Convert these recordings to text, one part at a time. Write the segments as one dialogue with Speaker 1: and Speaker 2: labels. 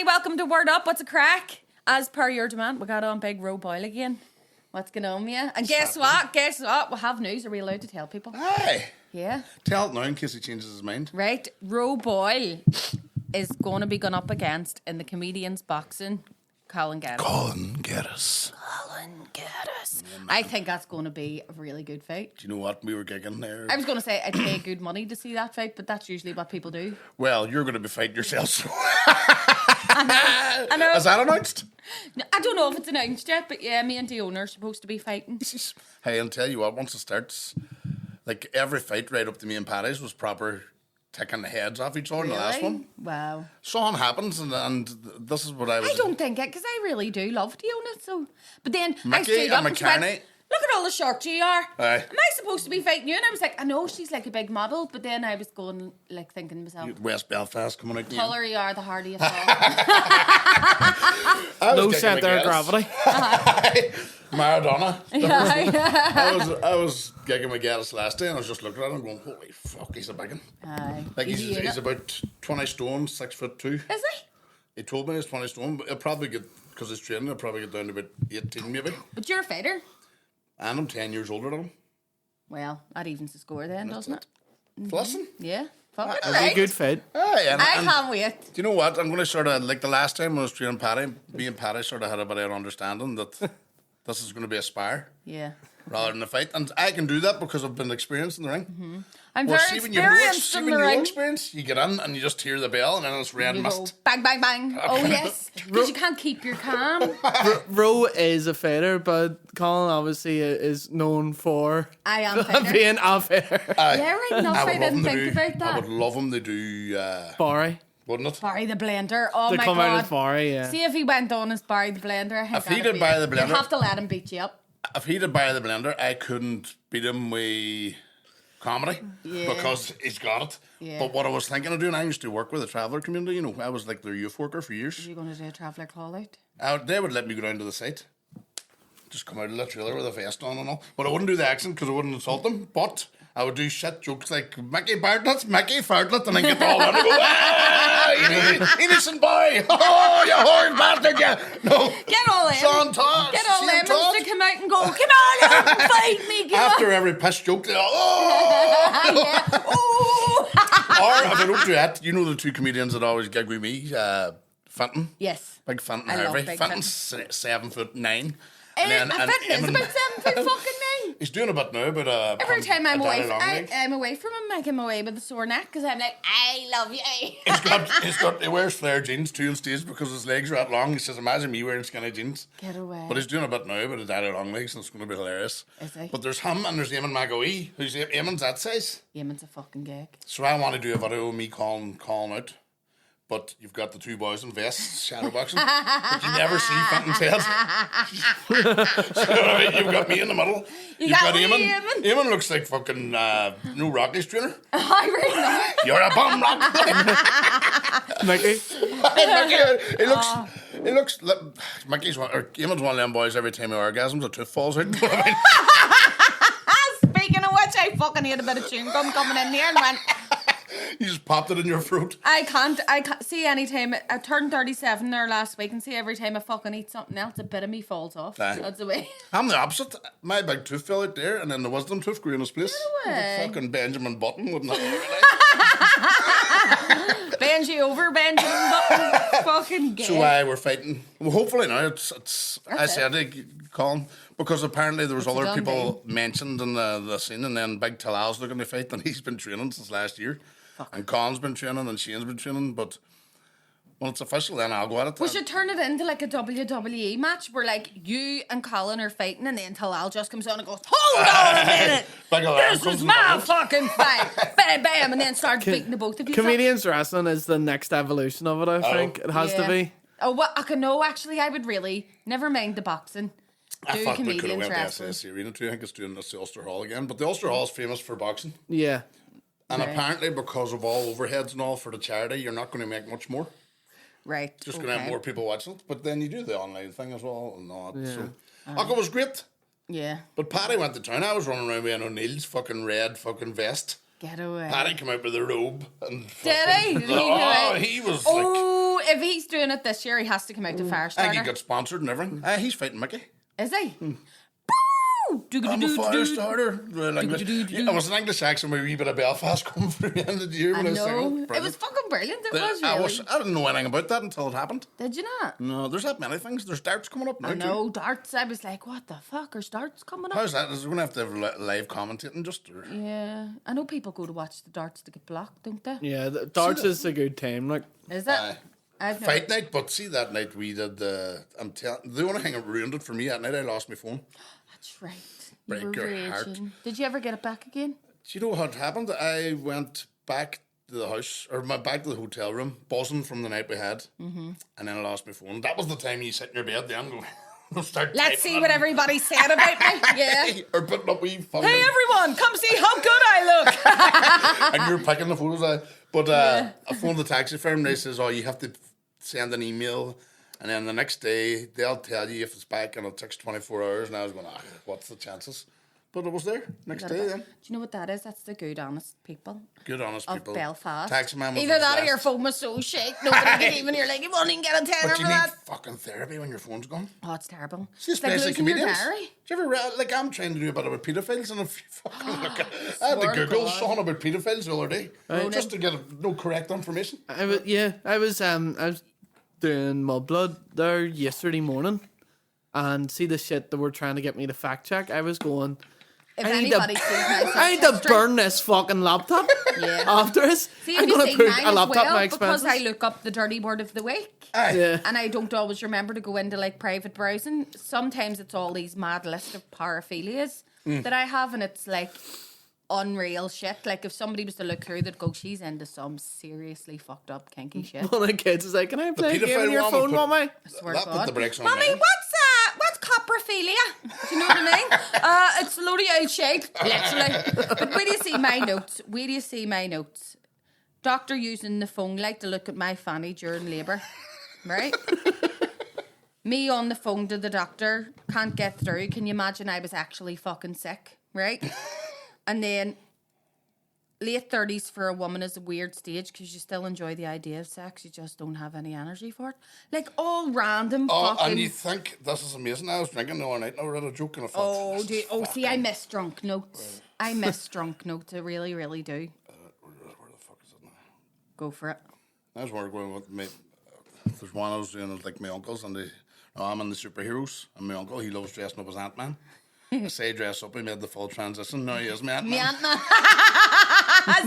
Speaker 1: everybody. Welcome to Word Up. What's a crack? As per your demand, we got on big Boyle again. What's going on with you? And guess what? We have news. Are we allowed to tell people?
Speaker 2: Aye.
Speaker 1: Yeah.
Speaker 2: Tell it now in case he changes his mind.
Speaker 1: Right. Boyle is going to be going up against in the comedians boxing. Colin Geddes. I think that's going to be a really good fight.
Speaker 2: Do you know what? We were gigging there.
Speaker 1: I was going to say I'd pay good money to see that fight, but that's usually what people do.
Speaker 2: Well, you're going to be fighting yourself, so...
Speaker 1: I know.
Speaker 2: Is that announced?
Speaker 1: I don't know if it's announced yet, but yeah, me and Diona are supposed to be fighting.
Speaker 2: Hey, I'll tell you what, once it starts, like every fight right up to me and Paddy's was proper taking the heads off each other in the last one.
Speaker 1: Wow.
Speaker 2: Something happens, and this is what I was...
Speaker 1: I don't think it, because I really do love Diona, so... But then I
Speaker 2: Mickey
Speaker 1: stood up
Speaker 2: and
Speaker 1: and she went,
Speaker 2: McCartney.
Speaker 1: look at all the shorts you are.
Speaker 2: Aye.
Speaker 1: Am I supposed to be fighting you? And I was like, I know she's like a big model, but then I was going, like, thinking to myself,
Speaker 2: West Belfast coming out.
Speaker 1: the taller you are, the harder you fall.
Speaker 3: No centre of gravity.
Speaker 2: Maradona.
Speaker 1: Yeah.
Speaker 2: I was gigging with Geddes last day and I was just looking at him going, holy fuck, he's a big one.
Speaker 1: Aye.
Speaker 2: Like
Speaker 1: Is he in
Speaker 2: he's
Speaker 1: it?
Speaker 2: about 20 stone, 6'2".
Speaker 1: Is he?
Speaker 2: He told me he's 20 stone, but he'll probably get, because he's training, he'll probably get down to about 18 maybe.
Speaker 1: But you're a fighter.
Speaker 2: And I'm 10 years older than him.
Speaker 1: Well, that evens the score then, doesn't it?
Speaker 2: Listen.
Speaker 1: Yeah. Fuck it,
Speaker 3: It's
Speaker 1: right.
Speaker 3: a good fight.
Speaker 2: Aye,
Speaker 1: I can't wait.
Speaker 2: do you know what? I'm going to sort of, like the last time I was training Paddy, me and Paddy sort of had a bit of an understanding that this is going to be a spar
Speaker 1: Yeah.
Speaker 2: rather than a fight. And I can do that because I've been experienced in the ring.
Speaker 1: I'm
Speaker 2: Well,
Speaker 1: very
Speaker 2: see when you know
Speaker 1: experienced in the ring.
Speaker 2: experience, you get in and you just hear the bell and then it's red
Speaker 1: You go
Speaker 2: mist.
Speaker 1: bang, bang, bang. Oh, yes. Because you can't keep your calm.
Speaker 3: Ro is a fighter, but Colin obviously is known for
Speaker 1: I am a fighter.
Speaker 3: being a fighter.
Speaker 1: Yeah, right enough. I
Speaker 2: love
Speaker 1: didn't
Speaker 2: them to
Speaker 1: think
Speaker 2: do-
Speaker 1: about that.
Speaker 2: I would love him to do,
Speaker 3: Barry.
Speaker 2: wouldn't it?
Speaker 1: Barry the Blender. Oh,
Speaker 3: To
Speaker 1: my
Speaker 3: come
Speaker 1: God.
Speaker 3: out as Barry, yeah.
Speaker 1: See if he went on as Barry the Blender. I think
Speaker 2: If he
Speaker 1: that'd
Speaker 2: did
Speaker 1: be
Speaker 2: Barry
Speaker 1: it.
Speaker 2: the Blender-
Speaker 1: You'd have to let him beat you up.
Speaker 2: If he did buy the blender, I couldn't beat him with comedy
Speaker 1: Yeah.
Speaker 2: because he's got it.
Speaker 1: Yeah.
Speaker 2: But what I was thinking of doing, I used to work with the traveller community, you know, I was like their youth worker for years.
Speaker 1: Are you going to do a traveller call out?
Speaker 2: They would let me go down to the site, just come out of the trailer with a vest on and all. But I wouldn't do the accent because I wouldn't insult them. But I would do shit jokes like Mickey Bartlett's Mickey Fartlet, and then get all on and go, ah, innocent boy, oh, you horrid bastard, you. No,
Speaker 1: Get all them.
Speaker 2: Sean Todd.
Speaker 1: Get all
Speaker 2: Sean
Speaker 1: them
Speaker 2: Todd.
Speaker 1: to come out and go, come on, out and fight me. Come
Speaker 2: After
Speaker 1: on.
Speaker 2: every piss joke, they all, oh.
Speaker 1: Yeah. Ooh.
Speaker 2: Or if I don't do that, you know the two comedians that always gig with me, Fenton.
Speaker 1: Yes.
Speaker 2: Big Fenton
Speaker 1: I love
Speaker 2: Harvey.
Speaker 1: Big
Speaker 2: Fenton's 7'9".
Speaker 1: And Fenton is about 7 foot fucking 9.
Speaker 2: He's doing a bit now, but
Speaker 1: Every time I'm away,
Speaker 2: I'm
Speaker 1: I'm away from him, I come away with a sore neck because I'm like, I love you.
Speaker 2: he wears flare jeans too on stage because his legs are that long. He says, imagine me wearing skinny jeans.
Speaker 1: Get away.
Speaker 2: But he's doing a bit now, but his daddy long legs, and it's going to be hilarious.
Speaker 1: Is he?
Speaker 2: But there's him and there's Eamon McAwee, who's Eamon's that size.
Speaker 1: Yemen's a fucking gig.
Speaker 2: So I want to do a video of me calling out. But you've got the two boys in vests shadowboxing, but you never see Fenton's head. So you've got me in the middle. You've got
Speaker 1: me,
Speaker 2: Eamon.
Speaker 1: Eamon.
Speaker 2: Eamon looks like fucking new Rocky's trainer.
Speaker 1: I really know.
Speaker 2: You're a bum, Rock.
Speaker 3: Mickey.
Speaker 2: He looks. Mickey's one, or Eamon's one of them boys. Every time he orgasms, a tooth falls out.
Speaker 1: Speaking of which, I fucking ate a bit of chewing gum coming in here and went,
Speaker 2: You just popped it in your throat.
Speaker 1: I can't see any time. I turned 37 there last week and see every time I fucking eat something else, a bit of me falls off.
Speaker 2: Aye.
Speaker 1: That's the way.
Speaker 2: I'm the opposite. My big tooth fell out there, and then the wisdom tooth grew in its place.
Speaker 1: No way.
Speaker 2: Fucking Benjamin Button wouldn't have.
Speaker 1: Benji over, Benjamin Button. Fucking gay.
Speaker 2: So why we're fighting? Well, hopefully now it's I said it, Colin, because apparently there was
Speaker 1: It's a
Speaker 2: other
Speaker 1: done
Speaker 2: people mentioned in the scene, and then Big Talal's looking to fight, and he's been training since last year, and Colin's been training, and Shane's been training, but when it's official, then I'll go at it.
Speaker 1: We should turn it into like a WWE match where like you and Colin are fighting and then Talal just comes on and goes, hold on a minute,
Speaker 2: Big alarm
Speaker 1: this
Speaker 2: comes
Speaker 1: is
Speaker 2: in
Speaker 1: my
Speaker 2: the
Speaker 1: fucking fight. Bam, bam, and then starts beating the both of you.
Speaker 3: Comedians wrestling is the next evolution of it, I think. It has to be.
Speaker 1: Oh, what? I can know, actually, I would really, never mind the boxing.
Speaker 2: I
Speaker 1: Do
Speaker 2: thought we could have
Speaker 1: comedians
Speaker 2: went to
Speaker 1: wrestling.
Speaker 2: SSC Arena too. I think it's doing this to Ulster Hall again, but the Ulster Hall is famous for boxing,
Speaker 3: Yeah.
Speaker 2: and
Speaker 1: Right.
Speaker 2: apparently because of all overheads and all for the charity, you're not going to make much more.
Speaker 1: Right.
Speaker 2: Just going to have more people watching it, but then you do the online thing as well and all that.
Speaker 3: Yeah.
Speaker 2: So, it was great.
Speaker 1: Yeah.
Speaker 2: But Paddy went to town. I was running around with an O'Neill's fucking red fucking vest.
Speaker 1: Get away.
Speaker 2: Paddy came out with a robe. And
Speaker 1: Did he? Did he do
Speaker 2: oh,
Speaker 1: it?
Speaker 2: he was
Speaker 1: Oh, if he's doing it this year, he has to come out to
Speaker 2: I think he
Speaker 1: Firestarter.
Speaker 2: got sponsored and everything. He's fighting Mickey.
Speaker 1: Is he?
Speaker 2: I'm a Firestarter. It was an English accent with a wee bit of Belfast coming through the end of the year
Speaker 1: I
Speaker 2: when I was
Speaker 1: know.
Speaker 2: singing.
Speaker 1: It was fucking brilliant. It was really.
Speaker 2: I didn't know anything about that until it happened.
Speaker 1: Did you not?
Speaker 2: No, there's that many things. There's darts coming up now.
Speaker 1: I know, darts. I was like, what the fuck? Are darts coming up?
Speaker 2: How's that? Is it going to have to have live commentating just? Or?
Speaker 1: Yeah. I know people go to watch the darts to get blocked, don't they?
Speaker 3: Yeah, darts is a good time. Like,
Speaker 1: Is it? I've never...
Speaker 2: Fight night, but see that night we did the only thing that ruined it for me that night, I lost my phone.
Speaker 1: That's right.
Speaker 2: Break
Speaker 1: you were
Speaker 2: your
Speaker 1: raging.
Speaker 2: heart.
Speaker 1: Did you ever get it back again?
Speaker 2: Do you know what happened? I went back to the house, or back to the hotel room, buzzing from the night we had, and then I lost my phone. That was the time you sit in your bed then and start
Speaker 1: Let's see what everybody said about me. Yeah.
Speaker 2: Or putting up wee fucking...
Speaker 1: Hey everyone, come see how good I look.
Speaker 2: And you're picking the photos. But I phoned the taxi firm and they says, oh, you have to send an email. And then the next day, they'll tell you if it's back and it takes 24 hours. And I was going, what's the chances? But it was there next day then.
Speaker 1: Do you know what that is? That's the good, honest people.
Speaker 2: Good, honest
Speaker 1: Of
Speaker 2: people.
Speaker 1: Belfast.
Speaker 2: Taxi man was
Speaker 1: Either that or
Speaker 2: obsessed.
Speaker 1: your phone was so shake, nobody could even, you're like, you won't even get a tenner
Speaker 2: But
Speaker 1: for
Speaker 2: you need
Speaker 1: that.
Speaker 2: fucking therapy when your phone's gone.
Speaker 1: Oh, it's terrible.
Speaker 2: See,
Speaker 1: It's like
Speaker 2: especially
Speaker 1: losing your
Speaker 2: comedians.
Speaker 1: diary.
Speaker 2: Do you ever read, like, I'm trying to do a bit about pedophiles and if you fucking look at I had
Speaker 1: Swear
Speaker 2: to
Speaker 1: to
Speaker 2: Google
Speaker 1: God.
Speaker 2: something about pedophiles the other day just to get no correct information.
Speaker 3: I was doing Mudblood there yesterday morning, and see the shit that were trying to get me to fact check. I was going,
Speaker 1: If
Speaker 3: I need to-
Speaker 1: anybody sees my
Speaker 3: I need to
Speaker 1: history-
Speaker 3: burn this fucking laptop
Speaker 1: Yeah.
Speaker 3: after this.
Speaker 1: See,
Speaker 3: I'm
Speaker 1: if you
Speaker 3: gonna
Speaker 1: see
Speaker 3: put
Speaker 1: mine
Speaker 3: a
Speaker 1: as
Speaker 3: laptop
Speaker 1: well,
Speaker 3: my
Speaker 1: because
Speaker 3: expenses.
Speaker 1: I look up the dirty word of the week.
Speaker 2: Aye.
Speaker 3: Yeah.
Speaker 1: And I don't always remember to go into like private browsing. Sometimes it's all these mad list of paraphilias that I have, and it's like unreal shit. Like if somebody was to look through, they'd go, "She's into some seriously fucked up kinky shit."
Speaker 3: One of the kids is like, "Can I play a game on
Speaker 2: pedophile
Speaker 3: your
Speaker 2: one
Speaker 3: phone,
Speaker 2: would put-
Speaker 3: mommy?"
Speaker 1: Swear
Speaker 2: That
Speaker 1: to
Speaker 2: put
Speaker 1: God.
Speaker 2: the brakes on
Speaker 1: Mommy,
Speaker 2: me.
Speaker 1: what's coprophilia? Do you know what I mean? It's loady old shit, literally. But where do you see my notes? Where do you see my notes? Doctor using the phone light to look at my fanny during labour. Right? Me on the phone to the doctor, can't get through. Can you imagine I was actually fucking sick? Right? And then late 30s for a woman is a weird stage because you still enjoy the idea of sex, you just don't have any energy for it. Like all random
Speaker 2: Oh,
Speaker 1: fucking...
Speaker 2: and you think this is amazing. I was drinking the other night and I read a joke and I thought,
Speaker 1: Oh,
Speaker 2: this
Speaker 1: do
Speaker 2: is
Speaker 1: see, I miss drunk notes. I miss drunk notes. I really, really do.
Speaker 2: where the fuck is it now?
Speaker 1: Go for it.
Speaker 2: That's where we're going with me. There's one I was doing with like my uncles and I'm in the superheroes and my uncle, he loves dressing up as Ant-Man. I say dress up, he made the full transition. Now he is me Ant-Man.
Speaker 1: Me Ant-Man.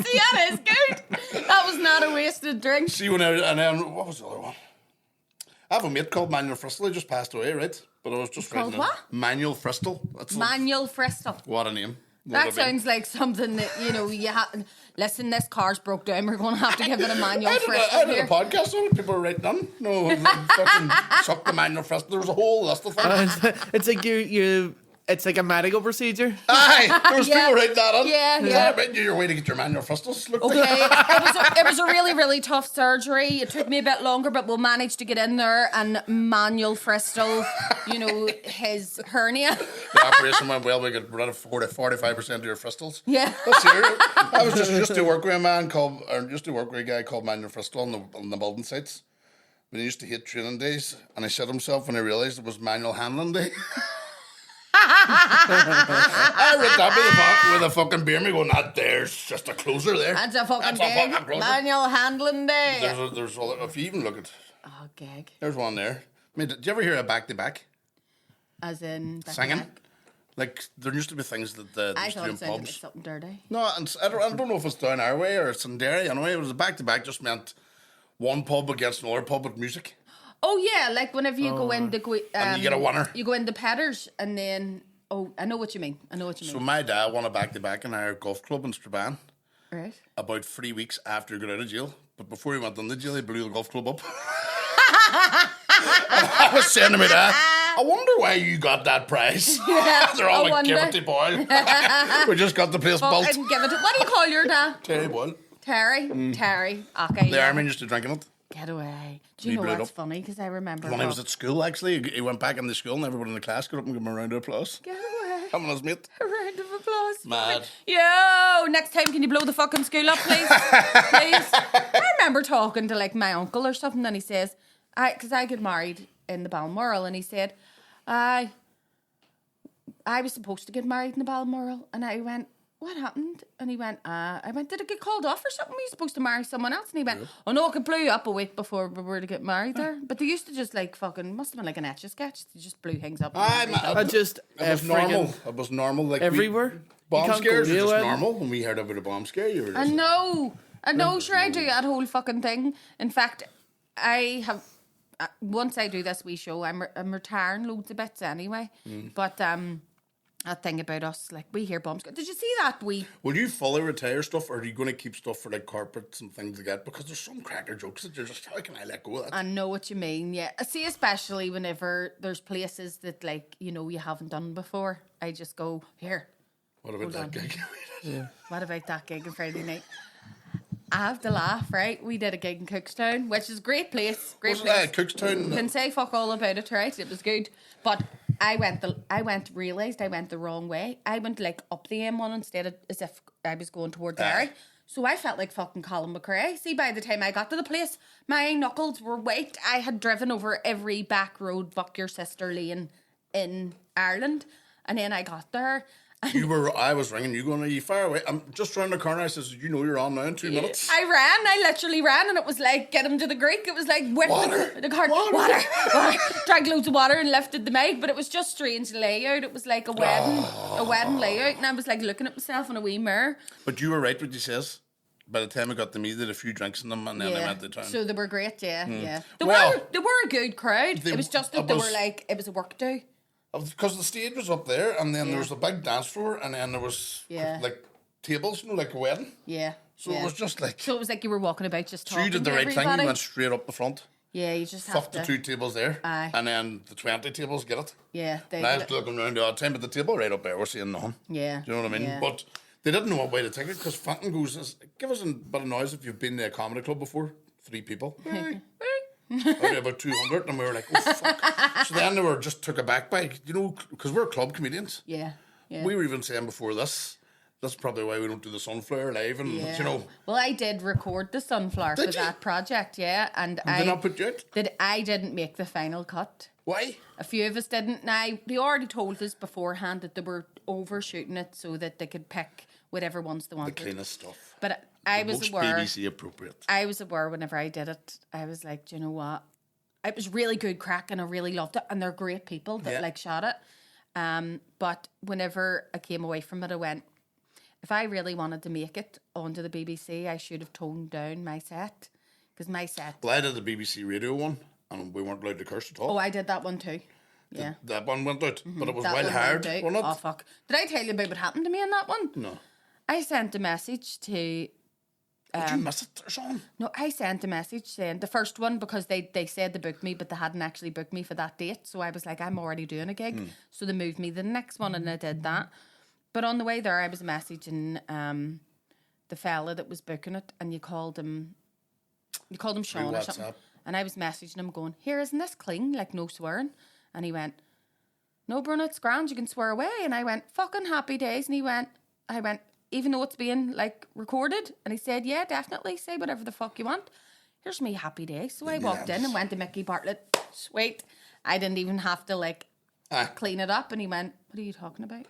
Speaker 1: See, that is good. That was not a wasted drink.
Speaker 2: See, and then, what was the other one? I have a mate called Manuel Fristel, he just passed away, right? But I was just
Speaker 1: Called
Speaker 2: writing
Speaker 1: what?
Speaker 2: Manuel Fristel. That's
Speaker 1: Manuel Fristel.
Speaker 2: what a name.
Speaker 1: That sounds like something that, you know, you have... Listen, this car's broke down. We're going to have to give it a Manuel
Speaker 2: I
Speaker 1: Fristel
Speaker 2: did
Speaker 1: here.
Speaker 2: a podcast on it. People were writing on. No, fucking suck the Manuel Fristel. There was a whole list of things.
Speaker 3: It's like it's like a medical procedure.
Speaker 2: Aye, there was
Speaker 1: Yeah.
Speaker 2: people writing that on.
Speaker 1: Yeah,
Speaker 2: Is
Speaker 1: yeah.
Speaker 2: that about your way to get your Manuel Fristels? Look
Speaker 1: Okay, it was a really, really tough surgery. It took me a bit longer, but we'll manage to get in there and Manuel Fristel, you know, his hernia.
Speaker 2: The operation went well. We got rid of 45% of your Fristels.
Speaker 1: Yeah.
Speaker 2: That's serious. I was just to work with a guy called Manuel Fristel on the building sites. But he used to hate training days, and he shit himself when he realised it was manual handling day. I read that with a fucking beer me going, that there's just a closer there.
Speaker 1: That's a fucking
Speaker 2: That's a fucking
Speaker 1: gig.
Speaker 2: closer.
Speaker 1: Manual handling day.
Speaker 2: There's if you even look at,
Speaker 1: Oh, gig.
Speaker 2: there's one there. I mean, did you ever hear a back-to-back
Speaker 1: As in... back to
Speaker 2: singing?
Speaker 1: back.
Speaker 2: Like, there used to be things that they
Speaker 1: I
Speaker 2: used to
Speaker 1: thought
Speaker 2: do
Speaker 1: it
Speaker 2: in
Speaker 1: sounded like
Speaker 2: pubs.
Speaker 1: something dirty.
Speaker 2: No, and I don't know if it's down our way or it's in Derry. Anyway, it was a back-to-back just meant one pub against another pub with music.
Speaker 1: Oh, yeah, like whenever you go into...
Speaker 2: And you get a winner.
Speaker 1: You go into Petters and then... Oh, I know what you mean.
Speaker 2: So my dad won a back-to-back in our golf club in Strabane
Speaker 1: Right.
Speaker 2: about 3 weeks after he got out of jail. But before he went into jail, he blew the golf club up. And I was saying to my dad, I wonder why you got that prize. They're all
Speaker 1: I
Speaker 2: like, give it
Speaker 1: wonder.
Speaker 2: to Boyle. We just got the place
Speaker 1: Fuck,
Speaker 2: built.
Speaker 1: and give it to... What do you call your dad?
Speaker 2: Terry Boyle.
Speaker 1: Terry? Terry. Okay.
Speaker 2: The army used to drinking it.
Speaker 1: Get away. Do you
Speaker 2: He
Speaker 1: know
Speaker 2: blew it
Speaker 1: what's
Speaker 2: up.
Speaker 1: funny? Because I remember...
Speaker 2: When he was at school, actually, he went back into school and everybody in the class got up and gave him a round of applause.
Speaker 1: Get away.
Speaker 2: Him and his mate.
Speaker 1: A round of applause.
Speaker 2: Mad.
Speaker 1: Yo, next time can you blow the fucking school up, please? Please. I remember talking to like my uncle or something, and he says, because I get married in the Balmoral, and he said, I was supposed to get married in the Balmoral, and I went, what happened? And he went, I went, did it get called off or something? Were you supposed to marry someone else? And he went, oh no, it blew up a week before we were to get married there. But they used to just like fucking, must have been like an Etch-a-Sketch. They just blew things up.
Speaker 3: It was
Speaker 2: normal. It was normal. Like
Speaker 3: everywhere.
Speaker 2: Bomb scares are just normal. When we heard about a bomb scare, you were just...
Speaker 1: I know, sure I do that whole fucking thing. In fact, I have... once I do this wee show, I'm retiring loads of bits anyway. But that thing about us, like we hear bombs. Did you see that
Speaker 2: Will you fully retire stuff, or are you going to keep stuff for like corporates and things like that? Because there's some cracker jokes that you're just, how can I let go of that?
Speaker 1: I know what you mean. Yeah, I see, especially whenever there's places that like you haven't done before. I just go here.
Speaker 2: What about that gig?
Speaker 3: Yeah.
Speaker 1: What about that gig on Friday night? I have to laugh, right? We did a gig in Cookstown, which is a great place.
Speaker 2: Wasn't that Cookstown?
Speaker 1: Can say fuck all about it, right? It was good. But realised I went the wrong way. I went like up the M1 instead of as if I was going towards Derry. So I felt like fucking Colin McRae. See, by the time I got to the place, my knuckles were waked. I had driven over every back road, fuck your sister lane in Ireland. And then I got there.
Speaker 2: I was ringing you going, are you far away? I'm just around the corner. I says, you know you're on now in 2 minutes.
Speaker 1: I literally ran, and it was like, get him to the Greek. It was like, whip the car, water. Drank loads of water and lifted the mic, but it was just strange layout. It was like a wedding layout, and I was like looking at myself in a wee mirror.
Speaker 2: But you were right what you says. By the time I got to me, they had a few drinks in them, and then I went to town.
Speaker 1: So they were great, yeah. They were a good crowd. It was just that they were like, it was a work do.
Speaker 2: Because the stage was up there, and then there was a big dance floor, and then there was like tables, like a wedding.
Speaker 1: Yeah.
Speaker 2: So it was just like...
Speaker 1: So it was like you were walking about just talking
Speaker 2: So you did the right thing, you went straight up the front.
Speaker 1: Yeah, you just have to...
Speaker 2: the 2 tables there, and then the 20 tables get it.
Speaker 1: Yeah.
Speaker 2: And I was looking around the odd time, but the table right up there, we're seeing nothing.
Speaker 1: Yeah.
Speaker 2: Do you know what I mean?
Speaker 1: Yeah.
Speaker 2: But they didn't know what way to take it, because Fenton goes, give us a bit of noise if you've been to a comedy club before. 3 people. About 200, and we were like, oh fuck. So then they were just took aback by, because we're club comedians.
Speaker 1: Yeah.
Speaker 2: We were even saying before this, that's probably why we don't do the Sunflower live, and
Speaker 1: Well, I did record the Sunflower for that project, and
Speaker 2: did they not put you out?
Speaker 1: I didn't make the final cut.
Speaker 2: Why?
Speaker 1: A few of us didn't. Now, they already told us beforehand that they were overshooting it so that they could pick whatever ones they wanted.
Speaker 2: The cleanest stuff.
Speaker 1: But I was aware.
Speaker 2: BBC appropriate.
Speaker 1: I was aware whenever I did it. I was like, do you know what? It was really good crack, and I really loved it. And they're great people that shot it. But whenever I came away from it, I went, if I really wanted to make it onto the BBC, I should have toned down my set. Because my set...
Speaker 2: Well, I did the BBC radio one, and we weren't allowed to curse at all.
Speaker 1: Oh, I did that one too. Yeah.
Speaker 2: That one went out, but it was well hard, wasn't it?
Speaker 1: Oh, fuck. Did I tell you about what happened to me in that one?
Speaker 2: No.
Speaker 1: I sent a message to...
Speaker 2: Did you miss it or something?
Speaker 1: No, I sent a message saying the first one, because they said they booked me, but they hadn't actually booked me for that date. So I was like, I'm already doing a gig. So they moved me to the next one, and I did that. But on the way there, I was messaging the fella that was booking it, and you called him Sean or something. And I was messaging him going, here, isn't this clean? Like, no swearing. And he went, no, Bruno, it's grand, you can swear away. And I went, fucking happy days. And I went, even though it's being like recorded? And he said, yeah, definitely, say whatever the fuck you want. Here's me happy days. So I walked in and went to Mickey Bartlett. Sweet. I didn't even have to clean it up. And he went, what are you talking about?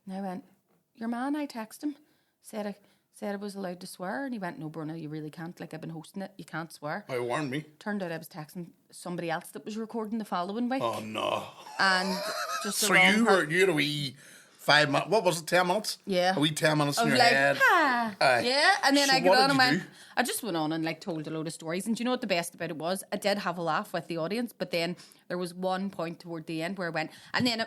Speaker 1: And I went, your man, I texted him, said I was allowed to swear. And he went, no, Bruno, you really can't. Like, I've been hosting it. You can't swear.
Speaker 2: Oh, warned me.
Speaker 1: Turned out I was texting somebody else that was recording the following week.
Speaker 2: Oh, no.
Speaker 1: And just
Speaker 2: so you had a wee 5 minutes, what was it, 10 minutes?
Speaker 1: Yeah.
Speaker 2: A wee 10 minutes in your
Speaker 1: like,
Speaker 2: head.
Speaker 1: Yeah, and then
Speaker 2: so
Speaker 1: I got on and
Speaker 2: went,
Speaker 1: I just went on and told a load of stories. And do you know what the best about it was? I did have a laugh with the audience, but then there was one point toward the end where I went, and then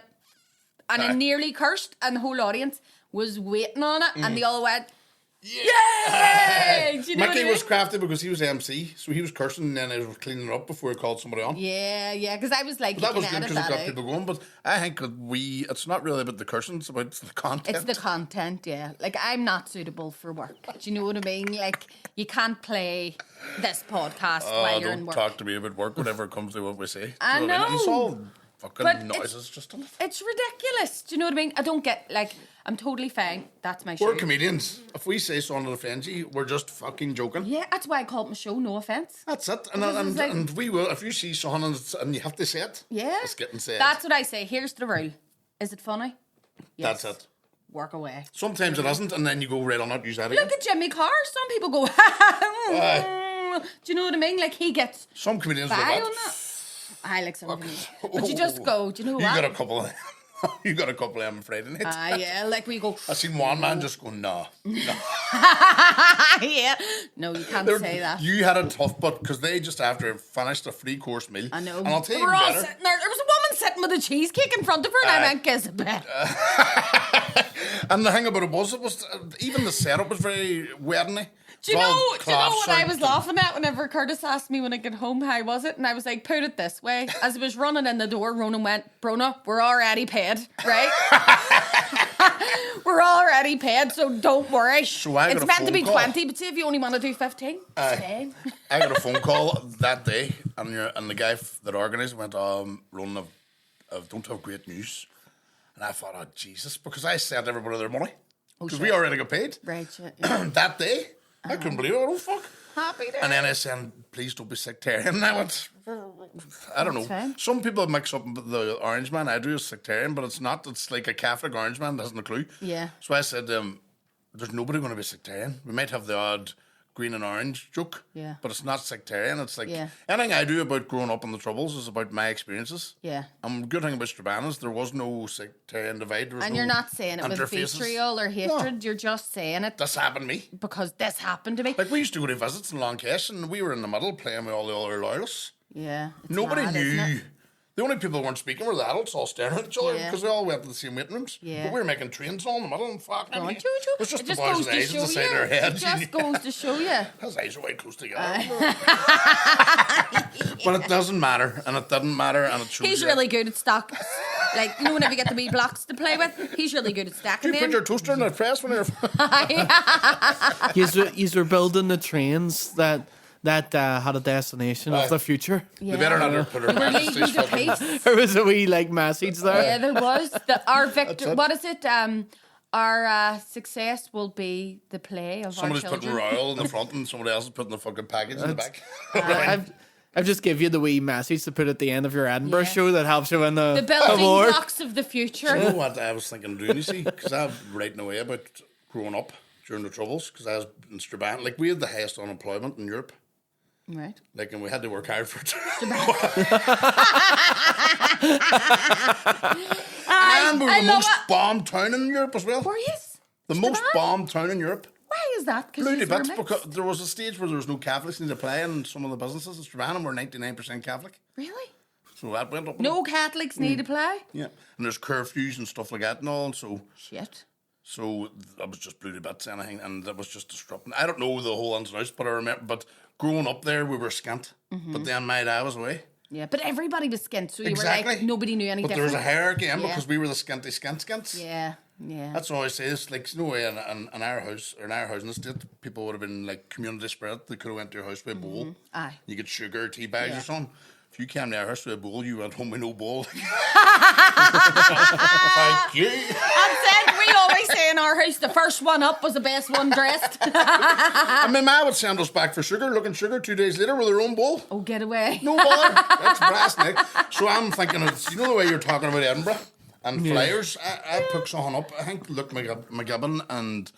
Speaker 1: I nearly cursed, and the whole audience was waiting on it, and they all went, yeah!
Speaker 2: Mickey was crafty because he was MC, so he was cursing, and then I was cleaning it up before he called somebody on.
Speaker 1: Yeah, because I was like,
Speaker 2: but that was good because it got people going. But I think it's not really about the cursing; it's about the content.
Speaker 1: It's the content, yeah. Like, I'm not suitable for work. Do you know what I mean? Like, you can't play this podcast while you're in work.
Speaker 2: Don't talk to me about work whenever it comes to what we say.
Speaker 1: I know.
Speaker 2: It's all fucking
Speaker 1: But
Speaker 2: noises just on it.
Speaker 1: It's ridiculous. Do you know what I mean? I don't get, like, I'm totally fine. That's my show.
Speaker 2: We're comedians. If we say something that offends you, we're just fucking joking.
Speaker 1: Yeah, that's why I call it my show, no offence.
Speaker 2: That's it. And,
Speaker 1: Because it's like-
Speaker 2: and we will, if you see something and you have to say it,
Speaker 1: Yeah.
Speaker 2: it's getting said.
Speaker 1: That's what I say. Here's the rule. Is it funny? Yes.
Speaker 2: That's it.
Speaker 1: Work away.
Speaker 2: Sometimes it isn't, and then you go right on it, use that again.
Speaker 1: Look at Jimmy Carr. Some people go, do you know what I mean? Like, he gets
Speaker 2: Some comedians
Speaker 1: by
Speaker 2: like
Speaker 1: on
Speaker 2: that.
Speaker 1: that. I like some comedians. But you just go, do you know
Speaker 2: You
Speaker 1: what?
Speaker 2: got a couple of you got a couple of them Friday nights.
Speaker 1: Yeah, like we go.
Speaker 2: I seen one man just go, no.
Speaker 1: Yeah. No, you can't say that.
Speaker 2: You had a tough butt because they just after finished a 3-course meal.
Speaker 1: I know.
Speaker 2: And I'll tell you
Speaker 1: We're all
Speaker 2: better.
Speaker 1: sitting there. There was a woman sitting with a cheesecake in front of her, and I went, "Kiss a bit."
Speaker 2: And the thing about it was even the setup was very wedding-y.
Speaker 1: Do you know what I was laughing at whenever Curtis asked me when I get home, how was it? And I was like, put it this way. As I was running in the door, Ronan went, Bronagh, we're already paid, right? We're already paid, so don't worry.
Speaker 2: So I got
Speaker 1: it's
Speaker 2: a
Speaker 1: meant to be
Speaker 2: phone call.
Speaker 1: 20, but see if you only want to do 15, it's fine.
Speaker 2: I got a phone call that day, and the guy that organised went, Ronan, I don't have great news. And I thought, oh, Jesus, because I sent everybody their money. Because we already got paid.
Speaker 1: Right, yeah.
Speaker 2: That day. I couldn't believe it. Oh, fuck.
Speaker 1: Happy day.
Speaker 2: And then I said, please don't be sectarian. And I went, I don't know.
Speaker 1: fine.
Speaker 2: Some people mix up the orange man I do as sectarian, but it's not. It's like a Catholic orange man that hasn't a clue.
Speaker 1: Yeah.
Speaker 2: So I said, there's nobody going to be sectarian. We might have the odd green and orange joke,
Speaker 1: Yeah.
Speaker 2: but it's not sectarian. It's like
Speaker 1: Yeah.
Speaker 2: anything I do about growing up in the Troubles is about my experiences.
Speaker 1: Yeah.
Speaker 2: And the good thing about Strabane is there was no sectarian divide. There was
Speaker 1: And
Speaker 2: no
Speaker 1: you're not saying it with
Speaker 2: interfaces.
Speaker 1: vitriol or hatred. You're just saying it
Speaker 2: This happened to me.
Speaker 1: because this happened to me.
Speaker 2: Like we used to go to visits in Lancash and we were in the middle playing with all the other loyalists.
Speaker 1: Yeah. It's
Speaker 2: Nobody
Speaker 1: mad, isn't
Speaker 2: knew.
Speaker 1: it?
Speaker 2: The only people who weren't speaking were the adults all staring at each other
Speaker 1: Yeah.
Speaker 2: because they all went to the same waiting rooms.
Speaker 1: Yeah.
Speaker 2: But we were making trains all in the middle and fuck.
Speaker 1: Going,
Speaker 2: It
Speaker 1: choo, choo.
Speaker 2: was just
Speaker 1: It
Speaker 2: the boys
Speaker 1: goes
Speaker 2: with eyes
Speaker 1: to
Speaker 2: at the
Speaker 1: show
Speaker 2: side of
Speaker 1: you.
Speaker 2: their heads.
Speaker 1: It just goes to show you.
Speaker 2: His eyes are way close together. But it doesn't matter, and it didn't matter, and it shows
Speaker 1: He's
Speaker 2: you.
Speaker 1: really good at stock. Like, you know, whenever you get the wee blocks to play with, he's really good at stacking
Speaker 2: You
Speaker 1: them.
Speaker 2: put your toaster in the press when you're.
Speaker 3: You're building the trains that had a destination of the future.
Speaker 2: They better not put her
Speaker 1: We're
Speaker 2: man
Speaker 1: leading to peace.
Speaker 3: There was a wee like message there.
Speaker 1: Yeah, there was. Our victor.
Speaker 2: That's it.
Speaker 1: What is it? Our success will be the play of
Speaker 2: Somebody's
Speaker 1: our
Speaker 2: putting
Speaker 1: children.
Speaker 2: Royal in the front, and somebody else is putting the fucking package in the back.
Speaker 3: I've just give you the wee message to put at the end of your Edinburgh
Speaker 1: Yeah.
Speaker 3: show that helps you win the
Speaker 1: The building
Speaker 3: award.
Speaker 1: blocks of the future.
Speaker 2: You know what I was thinking of doing, you see? Because I was writing away about growing up during the Troubles, because I was in Strabane. Like, we had the highest unemployment in Europe.
Speaker 1: Right.
Speaker 2: Like, and we had to work hard for it. And we were
Speaker 1: I
Speaker 2: the
Speaker 1: love
Speaker 2: most
Speaker 1: it.
Speaker 2: bombed town in Europe as well.
Speaker 1: Were you?
Speaker 2: The most
Speaker 1: Strabane?
Speaker 2: bombed town in Europe.
Speaker 1: Why is that?
Speaker 2: Blew to bits
Speaker 1: Because
Speaker 2: because there was a stage where there was no Catholics in the play, and some of the businesses in Strabane were 99% Catholic.
Speaker 1: Really?
Speaker 2: So that went up.
Speaker 1: No Catholics need to play?
Speaker 2: Yeah. And there's curfews and stuff like that and all. So
Speaker 1: Shit.
Speaker 2: I was just blew to bits anything, and that was just disrupting. I don't know the whole ins and outs, but I remember. But growing up there, we were skint. But then my dad was away.
Speaker 1: Yeah, but everybody was skint, so you
Speaker 2: Exactly.
Speaker 1: were like, nobody knew any
Speaker 2: But
Speaker 1: different.
Speaker 2: there was a hierarchy, and
Speaker 1: Yeah.
Speaker 2: because we were the skinty skints.
Speaker 1: Yeah, yeah.
Speaker 2: That's all I say. It's like no way in our house or in our housing estate, people would have been like community spirit. They could have went to your house with a bowl.
Speaker 1: Aye.
Speaker 2: You get sugar, tea bags
Speaker 1: Yeah.
Speaker 2: or something. If you came to our house with a bowl, you went home with no bowl. Thank you.
Speaker 1: That's it. We always say in our house, the first one up was the best one dressed.
Speaker 2: And my ma would send us back for sugar, looking sugar 2 days later with her own bowl.
Speaker 1: Oh, get away.
Speaker 2: No bother. That's brass, Nick. So I'm thinking, you know the way you're talking about Edinburgh and flyers? I picked something up. I think Luke McGibbon and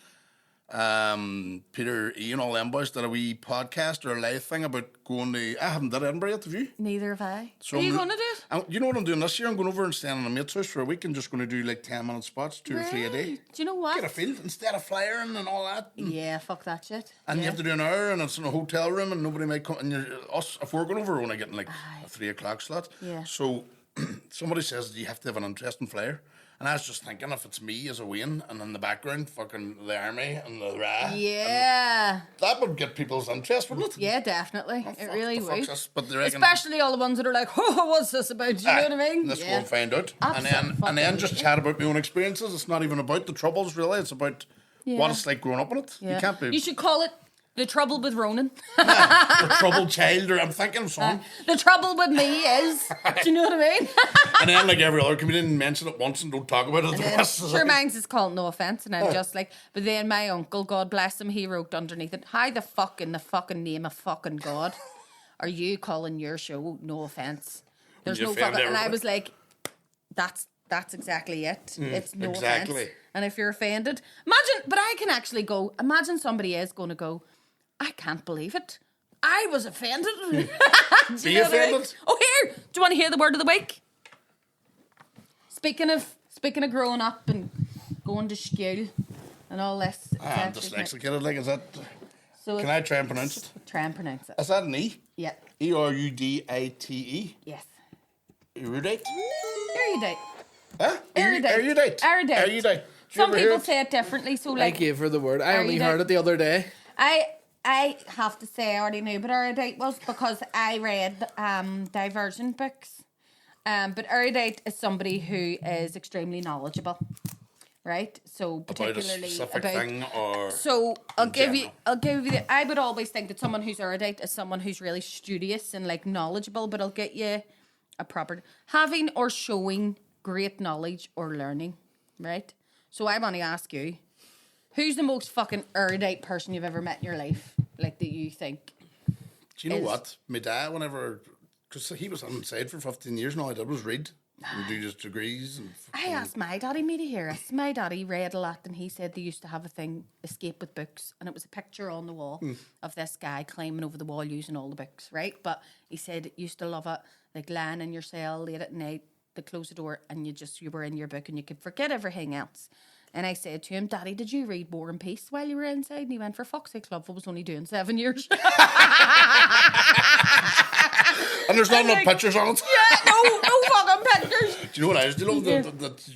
Speaker 2: Peter E and all them boys did a wee podcast or a live thing about going to. I haven't done Edinburgh yet, have you?
Speaker 1: Neither have I.
Speaker 2: So
Speaker 1: Are you
Speaker 2: I'm-
Speaker 1: going to do it?
Speaker 2: You know what I'm doing this year? I'm going over and staying in a mate's house for a week and just going to do like 10-minute spots, 2 or 3 a day.
Speaker 1: Right. Do you know what?
Speaker 2: Get a feel instead of flyering and all that.
Speaker 1: Yeah, fuck that shit.
Speaker 2: And
Speaker 1: yeah.
Speaker 2: you have to do an hour, and it's in a hotel room, and nobody might come. And us, if we're going over, we're only getting like a 3 o'clock slot.
Speaker 1: Yeah.
Speaker 2: So somebody says you have to have an interesting flyer, and I was just thinking if it's me as a Wayne, and in the background, fucking the army and the Ra,
Speaker 1: Yeah.
Speaker 2: that would get people's interest, wouldn't it?
Speaker 1: Yeah, definitely.
Speaker 2: Oh,
Speaker 1: it
Speaker 2: fuck,
Speaker 1: really
Speaker 2: the fuck's
Speaker 1: would.
Speaker 2: this? But they reckon,
Speaker 1: Especially all the ones that are like, oh, what's this about? Do you know what I mean?
Speaker 2: Let's go
Speaker 1: Yeah.
Speaker 2: and find out,
Speaker 1: Absolutely.
Speaker 2: and then just chat about my own experiences. It's not even about the Troubles, really. It's about what it's like growing up in it.
Speaker 1: Yeah.
Speaker 2: You can't be.
Speaker 1: You should call it The trouble with Ronan.
Speaker 2: The troubled child, or I'm thinking of something.
Speaker 1: The trouble with me is, do you know what I mean?
Speaker 2: And then, like every other comedian, mention it once and don't talk about it the rest.
Speaker 1: Sure, mine's is called No Offence, and I'm just like, but then my uncle, God bless him, he wrote underneath it, how the fuck in the fucking name of fucking God are you calling your show No Offence? There's no fucking, and I was like, that's exactly it. It's no offence. And if you're offended, imagine, but I can actually go, imagine somebody is going to go, I can't believe it. I was offended.
Speaker 2: Be offended.
Speaker 1: Oh, here. Do you want to hear the word of the week? Speaking of growing up and going to school and all this.
Speaker 2: I'm dyslexic, like, is that...
Speaker 1: So
Speaker 2: can I try and pronounce it?
Speaker 1: Try and pronounce it.
Speaker 2: Is that an E?
Speaker 1: Yeah.
Speaker 2: Erudite?
Speaker 1: Yes.
Speaker 2: Erudite?
Speaker 1: Erudite.
Speaker 2: Huh?
Speaker 1: Erudite.
Speaker 2: Erudite.
Speaker 1: Some people say it differently, so like...
Speaker 3: I gave her the word. I only heard it the other day.
Speaker 1: I have to say I already knew what erudite was because I read diversion books. But erudite is somebody who is extremely knowledgeable, right? So particularly
Speaker 2: about a specific thing, or
Speaker 1: so I'll give you. I would always think that someone who's erudite is someone who's really studious and like knowledgeable. But I'll get you a proper having or showing great knowledge or learning, right? So I want to ask you. Who's the most fucking erudite person you've ever met in your life? Like, that you think?
Speaker 2: do you know what? My dad, whenever... Because he was on side for 15 years now, all I did was read and do his degrees. And
Speaker 1: I asked my daddy me to hear this. My daddy read a lot and he said they used to have a thing, Escape with Books, and it was a picture on the wall of this guy climbing over the wall using all the books, right? But he said he used to love it, like lying in your cell late at night, to close the door and you were in your book and you could forget everything else. And I said to him, Daddy, did you read War and Peace while you were inside? And he went, for fuck's sake, love, I was only doing 7 years.
Speaker 2: And there's not enough pictures on it.
Speaker 1: Yeah, no fucking pictures.
Speaker 2: Do you know what I used to love?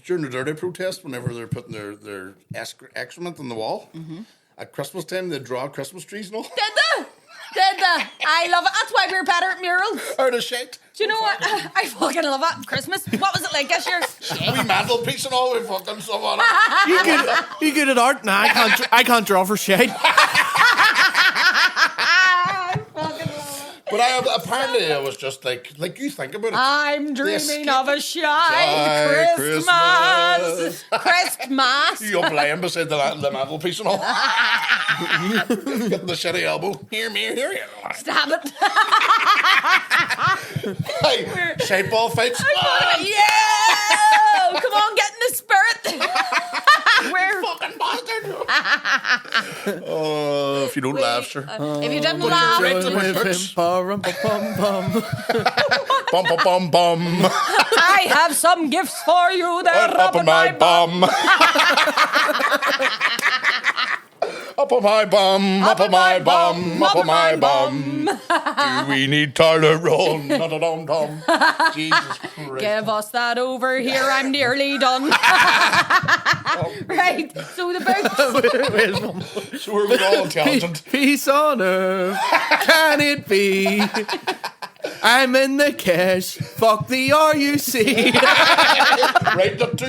Speaker 2: During the Dirty protest, whenever they're putting their excrement on the wall, at Christmas time, they draw Christmas trees and all.
Speaker 1: Did they? I love it. That's why we're better at murals.
Speaker 2: Out of shit.
Speaker 1: Do you know what? I fucking love it. Christmas. What was it like this year?
Speaker 2: We mantelpiece and all, we fucking stuff on it.
Speaker 3: You good at art? Nah, I can't draw for shade.
Speaker 1: I fucking love it.
Speaker 2: But apparently it was just like you think about it.
Speaker 1: I'm dreaming of a shy Christmas. Christmas.
Speaker 2: You up lying beside the mantelpiece and all. Getting the shitty elbow. Here you.
Speaker 1: Stab it.
Speaker 2: Hey, shite ball fights.
Speaker 1: Yeah! Come on, get in the spirit. We're
Speaker 2: fucking bastard. Oh, if you don't laugh, sure.
Speaker 1: If you didn't laugh.
Speaker 2: Bum bum bum bum.
Speaker 1: I have some gifts for you. They're
Speaker 2: Up in my bum. Up on my bum, up on my bum, up on my bum. Do we need toilet roll? Dum-dum-dum. Jesus Christ.
Speaker 1: Give us that over here. I'm nearly done. Right. So the book.
Speaker 2: So we're all intelligent.
Speaker 3: Peace on earth. Can it be? I'm in the cash. Fuck the RUC.
Speaker 2: Right up to.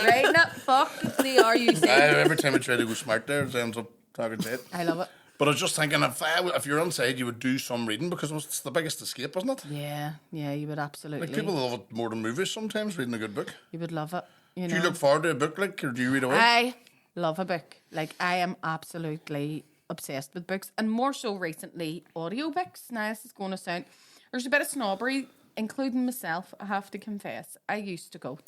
Speaker 1: Right now, fuck the RUC.
Speaker 2: Every time I try to go smart there, it ends up talking shit.
Speaker 1: I love it.
Speaker 2: But I was just thinking, if you're inside, you would do some reading because it's the biggest escape, isn't it?
Speaker 1: Yeah, you would absolutely.
Speaker 2: Like people love it more than movies sometimes, reading a good book.
Speaker 1: You would love it. You know?
Speaker 2: Do you look forward to a book, like, or do you read away?
Speaker 1: I love a book. Like, I am absolutely obsessed with books, and more so recently, audiobooks. Now, this is going to sound... There's a bit of snobbery, including myself, I have to confess. I used to go,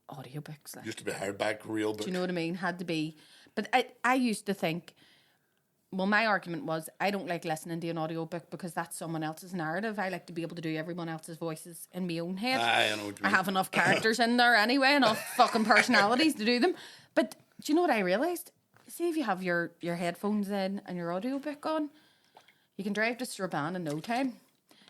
Speaker 1: audiobooks. Like,
Speaker 2: Used to be hardback, real book.
Speaker 1: do you know what I mean? Had to be. But I used to think, well, my argument was, I don't like listening to an audiobook because that's someone else's narrative. I like to be able to do everyone else's voices in my own head.
Speaker 2: I know what you
Speaker 1: I
Speaker 2: mean.
Speaker 1: have enough characters in there anyway, enough fucking personalities to do them. But do you know what I realised? See, if you have your headphones in and your audiobook on, you can drive to Strabane in no time.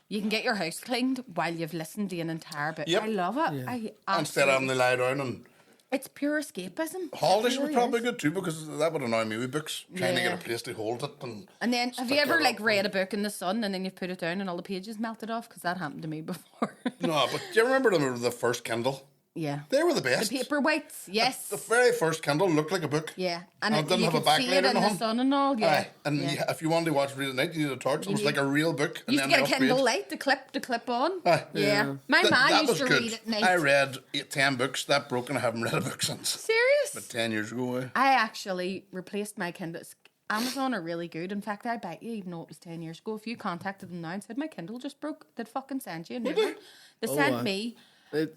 Speaker 1: You can get your house cleaned while you've listened to an entire book.
Speaker 2: Yep.
Speaker 1: I love it.
Speaker 2: Yeah. Instead of having to lie down and...
Speaker 1: It's pure escapism.
Speaker 2: Holidays would
Speaker 1: It
Speaker 2: probably
Speaker 1: really
Speaker 2: good too because that would annoy me with books. Trying to
Speaker 1: Yeah.
Speaker 2: get a place to hold it.
Speaker 1: And then, have you
Speaker 2: stick
Speaker 1: ever
Speaker 2: it
Speaker 1: like
Speaker 2: up.
Speaker 1: read a book in the sun and then you've put it down and all the pages melted off? Because that happened to me before.
Speaker 2: No, but do you remember the first Kindle?
Speaker 1: Yeah.
Speaker 2: They were the best.
Speaker 1: The paperweights, yes.
Speaker 2: The very first Kindle looked like a book.
Speaker 1: Yeah.
Speaker 2: And it didn't
Speaker 1: you
Speaker 2: have a
Speaker 1: could see
Speaker 2: backlight
Speaker 1: it
Speaker 2: or
Speaker 1: in the
Speaker 2: nothing.
Speaker 1: sun and all. Yeah.
Speaker 2: Aye. And if you wanted to watch Read at Night, you needed a torch. It was like a real book.
Speaker 1: You used to get a Kindle Light to clip on.
Speaker 2: Aye.
Speaker 1: Yeah. My
Speaker 2: That
Speaker 1: man used
Speaker 2: was
Speaker 1: to
Speaker 2: good.
Speaker 1: read at night.
Speaker 2: I read 10 books. That broke and I haven't read a book since.
Speaker 1: Serious?
Speaker 2: But 10 years ago.
Speaker 1: I actually replaced my Kindle. Amazon are really good. In fact, I bet you, even though it was 10 years ago, if you contacted them now and said, my Kindle just broke, they'd fucking send you a new one. They sent me...
Speaker 3: They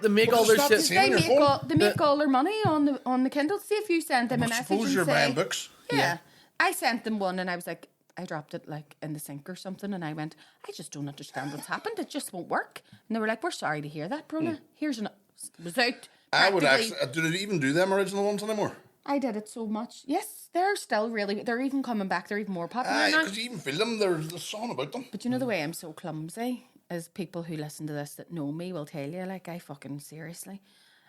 Speaker 3: make all their
Speaker 2: it's not the
Speaker 3: shit.
Speaker 2: same.
Speaker 1: They make all their money on the Kindle. See if you send them a message
Speaker 2: Suppose
Speaker 1: and
Speaker 2: you're
Speaker 1: say,
Speaker 2: buying books.
Speaker 1: Yeah. I sent them one and I was like, I dropped it like in the sink or something and I went, I just don't understand what's happened. It just won't work. And they were like, we're sorry to hear that, Bronagh. Here's an... It was out.
Speaker 2: I would
Speaker 1: practically-
Speaker 2: actually... Do they even do them original ones anymore?
Speaker 1: I did it so much. Yes, they're still really... They're even coming back. They're even more popular
Speaker 2: Aye,
Speaker 1: now.
Speaker 2: because you even feel them. There's a song about them.
Speaker 1: But you know the way I'm so clumsy? As people who listen to this that know me will tell you, like, I fucking seriously.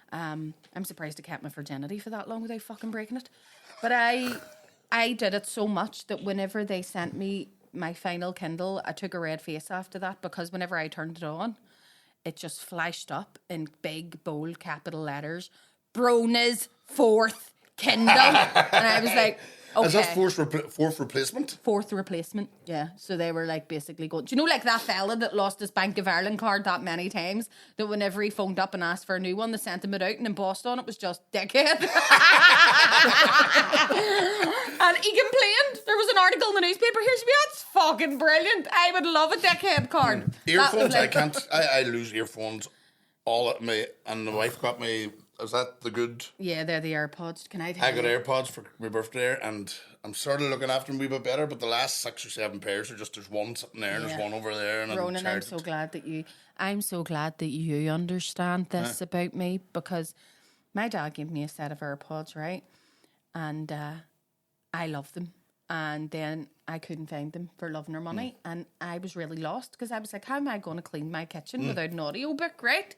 Speaker 1: I'm surprised I kept my virginity for that long without fucking breaking it. But I did it so much that whenever they sent me my final Kindle, I took a red face after that because whenever I turned it on, it just flashed up in big, bold, capital letters, Bronagh's 4th Kindle. And I was like, okay.
Speaker 2: Is that fourth replacement?
Speaker 1: 4th replacement, yeah. So they were like basically going, do you know like that fella that lost his Bank of Ireland card that many times that whenever he phoned up and asked for a new one, they sent him it out and embossed on it was just dickhead. And he complained. There was an article in the newspaper. Here's me, that's fucking brilliant. I would love a dickhead card.
Speaker 2: Earphones,
Speaker 1: That was like-
Speaker 2: I can't. I lose earphones all at me. And the wife got me. Is that the good?
Speaker 1: Yeah, they're the AirPods. Can I tell
Speaker 2: I got
Speaker 1: you?
Speaker 2: AirPods for my birthday, and I'm sort of looking after them a wee bit better. But the last 6 or 7 pairs are just there's one sitting there, and
Speaker 1: Yeah.
Speaker 2: there's one over there, and
Speaker 1: Ronan, I'm
Speaker 2: tired.
Speaker 1: so glad that you understand this about me because my dad gave me a set of AirPods, right? And I love them. And then I couldn't find them for love nor money. And I was really lost because I was like, how am I going to clean my kitchen without an audiobook, right?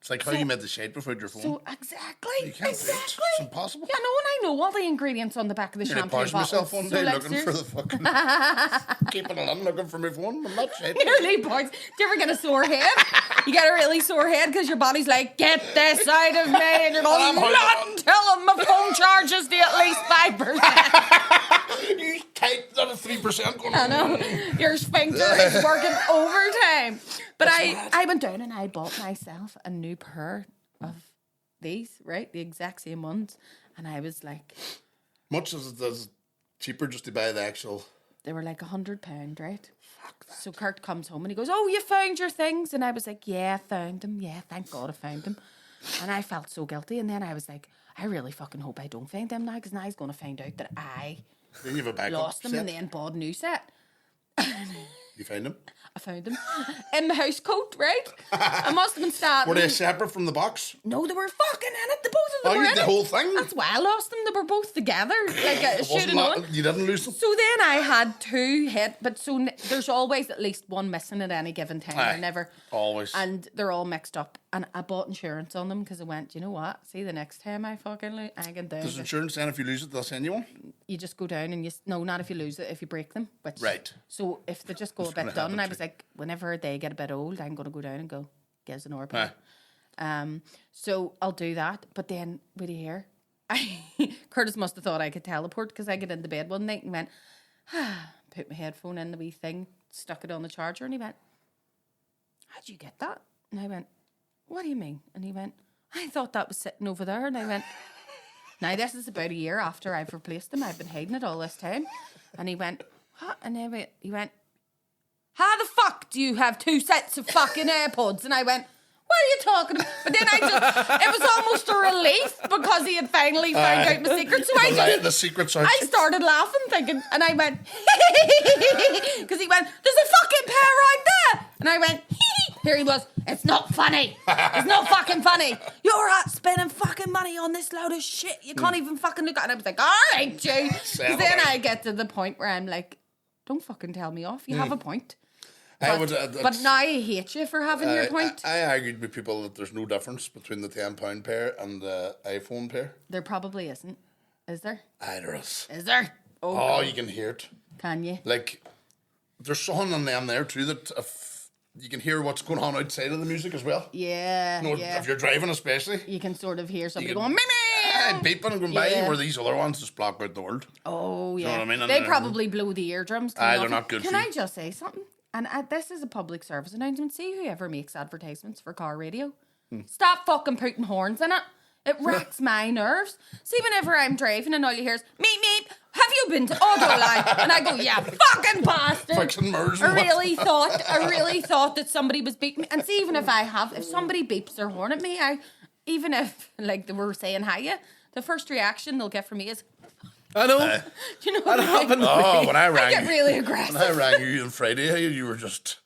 Speaker 2: It's like how you made the shade before your phone.
Speaker 1: So exactly.
Speaker 2: You can't do it.
Speaker 1: Exactly.
Speaker 2: It's impossible.
Speaker 1: Yeah, no, and I know all the ingredients on the back of the
Speaker 2: I'm
Speaker 1: shampoo
Speaker 2: pausing
Speaker 1: bottles.
Speaker 2: myself one day
Speaker 1: like,
Speaker 2: looking for the
Speaker 1: seriously.
Speaker 2: fucking... keeping it on, looking for my phone. I'm not shade.
Speaker 1: Nearly points. Do you ever get a sore head? You get a really sore head because your body's like, get this out of me. And you're going,
Speaker 2: I'm
Speaker 1: not
Speaker 2: holding on.
Speaker 1: until my phone charges to at least 5%.
Speaker 2: You tight that at 3% going
Speaker 1: I
Speaker 2: on.
Speaker 1: know. Your sphincter is working overtime. But I went down and I bought myself a new pair of these, right? The exact same ones. And I was like,
Speaker 2: Much as it is cheaper just to buy the actual...
Speaker 1: they were like £100, right? Fuck that. So Kurt comes home and he goes, oh, you found your things? And I was like, yeah, I found them. Yeah, thank God I found them. And I felt so guilty. And then I was like, I really fucking hope I don't find them now because now he's going to find out that I
Speaker 2: Then you have a backup
Speaker 1: lost them
Speaker 2: set.
Speaker 1: and then bought a new set.
Speaker 2: You found them?
Speaker 1: I found them in the house coat, right? I must have been starting.
Speaker 2: Were they separate from the box?
Speaker 1: No, they were fucking in it. The both of them
Speaker 2: Oh,
Speaker 1: were
Speaker 2: you
Speaker 1: in
Speaker 2: the
Speaker 1: it.
Speaker 2: whole thing?
Speaker 1: That's why I lost them. They were both together. Like I should have known.
Speaker 2: You didn't lose them?
Speaker 1: So then I had 2 hit, but there's always at least one missing at any given time.
Speaker 2: Aye,
Speaker 1: I never
Speaker 2: always.
Speaker 1: and they're all mixed up. And I bought insurance on them because I went, you know what? See, the next time I fucking lose, I can do
Speaker 2: Does
Speaker 1: it.
Speaker 2: insurance then if you lose it, they'll send you one?
Speaker 1: You just go down and no, not if you lose it, if you break them. Which,
Speaker 2: Right.
Speaker 1: So if they just go a
Speaker 2: gonna
Speaker 1: bit done,
Speaker 2: happen
Speaker 1: I
Speaker 2: too.
Speaker 1: was like, whenever they get a bit old, I'm going to go down and go, gives an orphan. So I'll do that. But then, what do you hear? Curtis must have thought I could teleport because I get into bed one night and went, put my headphone in the wee thing, stuck it on the charger, and he went, how'd you get that? And I went, what do you mean? And he went, I thought that was sitting over there. And I went, now this is about a year after I've replaced them. I've been hiding it all this time. And he went, what? And he went, how the fuck do you have 2 sets of fucking AirPods? And I went, what are you talking about? But then it was almost a relief because he had finally found out my secret. So
Speaker 2: The secret's out.
Speaker 1: I started laughing, thinking, and I went, because he went, there's a fucking pair right there. And I went, here he was, it's not funny. It's not fucking funny. You're out spending fucking money on this load of shit. You can't even fucking look at it. And I was like, all right, Jay. Because then I get to the point where I'm like, don't fucking tell me off. You have a point. But now I hate you for having your point.
Speaker 2: I argued with people that there's no difference between the £10 pair and the iPhone pair.
Speaker 1: There probably isn't. Is there?
Speaker 2: There is.
Speaker 1: Is there?
Speaker 2: Oh, you can hear it.
Speaker 1: Can you?
Speaker 2: Like, there's something in them there too that if you can hear what's going on outside of the music as well.
Speaker 1: Yeah,
Speaker 2: You know,
Speaker 1: yeah.
Speaker 2: if you're driving especially.
Speaker 1: You can sort of hear somebody
Speaker 2: can-
Speaker 1: going, meow.
Speaker 2: Beeping and going by,
Speaker 1: Yeah.
Speaker 2: where these other ones just block out the world.
Speaker 1: Oh, yeah.
Speaker 2: know what I mean? And
Speaker 1: They
Speaker 2: they're-
Speaker 1: probably blow the eardrums. clean
Speaker 2: Aye, they're
Speaker 1: off.
Speaker 2: not good
Speaker 1: Can
Speaker 2: for
Speaker 1: I
Speaker 2: you.
Speaker 1: just say something? And this is a public service announcement. See whoever makes advertisements for car radio. Stop fucking putting horns in it. It racks my nerves. See, whenever I'm driving and all you hear is, meep, meep, have you been to Autoline? And I go, yeah, fucking bastard.
Speaker 2: Fixing mirrors
Speaker 1: I
Speaker 2: and what?
Speaker 1: really thought that somebody was beeping me. And see, even if somebody beeps their horn at me, even if, like, they were saying hiya, the first reaction they'll get from me is,
Speaker 3: I know.
Speaker 1: do you know what
Speaker 3: That
Speaker 1: I mean?
Speaker 3: happened.
Speaker 2: Oh, when I
Speaker 1: I
Speaker 2: rang
Speaker 1: get really aggressive.
Speaker 2: when I rang you on Friday, you were just,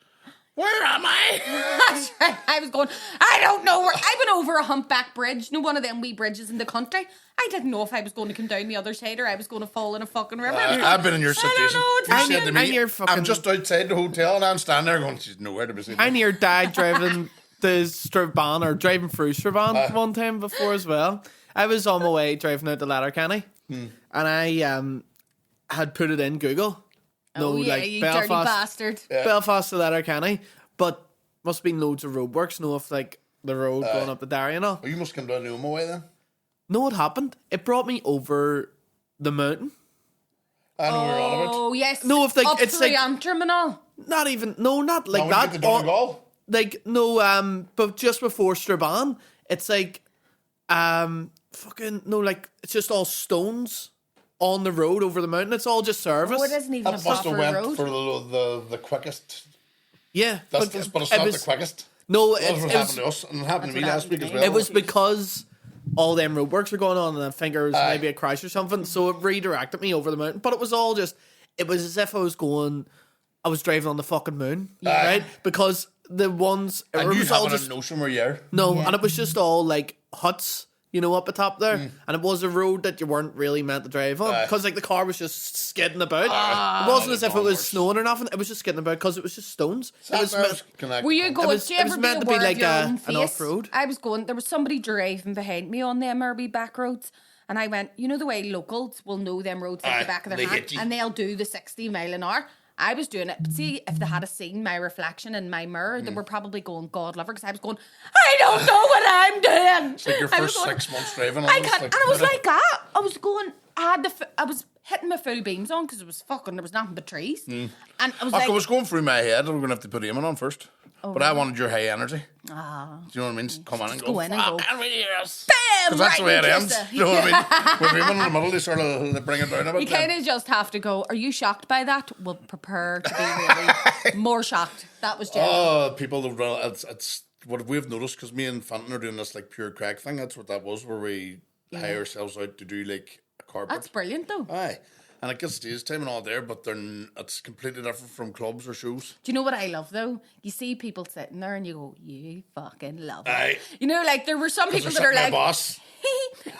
Speaker 2: where am I?
Speaker 1: That's right. I was going, I don't know where. I went over a humpback bridge, one of them wee bridges in the country. I didn't know if I was going to come down the other side or I was going to fall in a fucking river.
Speaker 2: I've been in your
Speaker 1: I don't
Speaker 2: situation.
Speaker 1: know, it's
Speaker 2: You
Speaker 1: fine.
Speaker 2: said to
Speaker 3: And
Speaker 2: me,
Speaker 3: you're fucking-
Speaker 2: I'm just outside the hotel and I'm standing there going, she's nowhere to be seen.
Speaker 3: I near died driving the Strabane or driving through Strabane one time before as well. I was on my way driving out to Letterkenny and I had put it in Google.
Speaker 1: Oh, yeah, you dirty bastard.
Speaker 3: Belfast to Letterkenny, but must have been loads of roadworks. No, if like the road going up the Derry and all.
Speaker 2: Oh, you must come down the Omo way then.
Speaker 3: No, what happened? It brought me over the mountain.
Speaker 2: I know we're on about.
Speaker 1: Oh, yes.
Speaker 3: No, if, like,
Speaker 1: up
Speaker 3: it's
Speaker 1: through
Speaker 3: like-
Speaker 1: Antrim and all.
Speaker 3: Not even. No, not like
Speaker 2: Now, when you
Speaker 3: that.
Speaker 2: get to Donegal,
Speaker 3: Like no, but just before Strabane, it's like, fucking no, like it's just all stones on the road over the mountain. It's all just service.
Speaker 1: Oh, it isn't even a
Speaker 2: that must
Speaker 1: proper
Speaker 2: have went
Speaker 1: road.
Speaker 2: for the quickest
Speaker 3: Yeah,
Speaker 2: distance, but it's
Speaker 3: it
Speaker 2: not
Speaker 3: was-
Speaker 2: the quickest.
Speaker 3: No,
Speaker 2: That's
Speaker 3: it
Speaker 2: what
Speaker 3: was.
Speaker 2: happened to us, and it happened to me
Speaker 1: That's
Speaker 2: last
Speaker 1: what
Speaker 2: week as
Speaker 1: happened to
Speaker 2: well.
Speaker 1: me.
Speaker 3: It was because all them roadworks were going on, and I think there was
Speaker 2: Aye.
Speaker 3: maybe a crash or something. So it redirected me over the mountain. But it was all just. It was as if I was driving on the fucking moon, right? Because the ones it
Speaker 2: and you
Speaker 3: was all
Speaker 2: haven't
Speaker 3: just
Speaker 2: a notion where you are.
Speaker 3: no,
Speaker 1: Yeah.
Speaker 3: and it was just all like huts, up the top there, and it was a road that you weren't really meant to drive on because like the car was just skidding about. It wasn't as if it was
Speaker 2: worse.
Speaker 3: snowing or nothing. It was just skidding about because it was just stones. It was
Speaker 1: Were you going?
Speaker 3: was-
Speaker 1: do you
Speaker 3: it was
Speaker 1: ever
Speaker 3: meant
Speaker 1: be
Speaker 3: to be
Speaker 1: aware
Speaker 3: like
Speaker 1: of your own
Speaker 3: an
Speaker 1: face?
Speaker 3: off-road.
Speaker 1: I was going. There was somebody driving behind me on them RB back roads, and I went. You know the way locals will know them roads like
Speaker 2: Aye,
Speaker 1: the back of their
Speaker 2: they
Speaker 1: hand,
Speaker 2: hit you.
Speaker 1: and they'll do the 60 mile an hour. I was doing it, but see, if they had seen my reflection in my mirror, they were probably going, God love her, because I was going, I don't know what I'm doing.
Speaker 2: It's like your
Speaker 1: I was
Speaker 2: first
Speaker 1: going,
Speaker 2: 6 months driving.
Speaker 1: I
Speaker 2: almost,
Speaker 1: can't,
Speaker 2: like,
Speaker 1: and I was like that. I was going, I was hitting my full beams on because it was fucking, there was nothing but trees. And I was
Speaker 2: Fuck,
Speaker 1: like,
Speaker 2: it was going through my head. We're going to have to put Eamon on first. But I wanted your high energy. Do you know what I mean? Come on and
Speaker 1: go in and go.
Speaker 2: "Fuck, we hear us."
Speaker 1: bam,
Speaker 2: Because that's
Speaker 1: right
Speaker 2: the way it
Speaker 1: in
Speaker 2: ends.
Speaker 1: Kista.
Speaker 2: You know what I mean? With Eamon in the middle, they sort of bring it down a bit.
Speaker 1: You kind of just have to go, are you shocked by that? We'll prepare to be really more shocked. That was general.
Speaker 2: Oh, people, it's what we've noticed, because me and Fenton are doing this like pure crack thing. That's what that was, where we hire ourselves out to do like a corporate.
Speaker 1: That's brilliant, though.
Speaker 2: Aye. And it gets stage time and all there, but it's completely different from clubs or shows.
Speaker 1: Do you know what I love, though? You see people sitting there and you go, you fucking love
Speaker 2: Aye.
Speaker 1: it. You know, like, there were some people that
Speaker 2: They're
Speaker 1: are
Speaker 2: sitting
Speaker 1: like,
Speaker 2: my boss.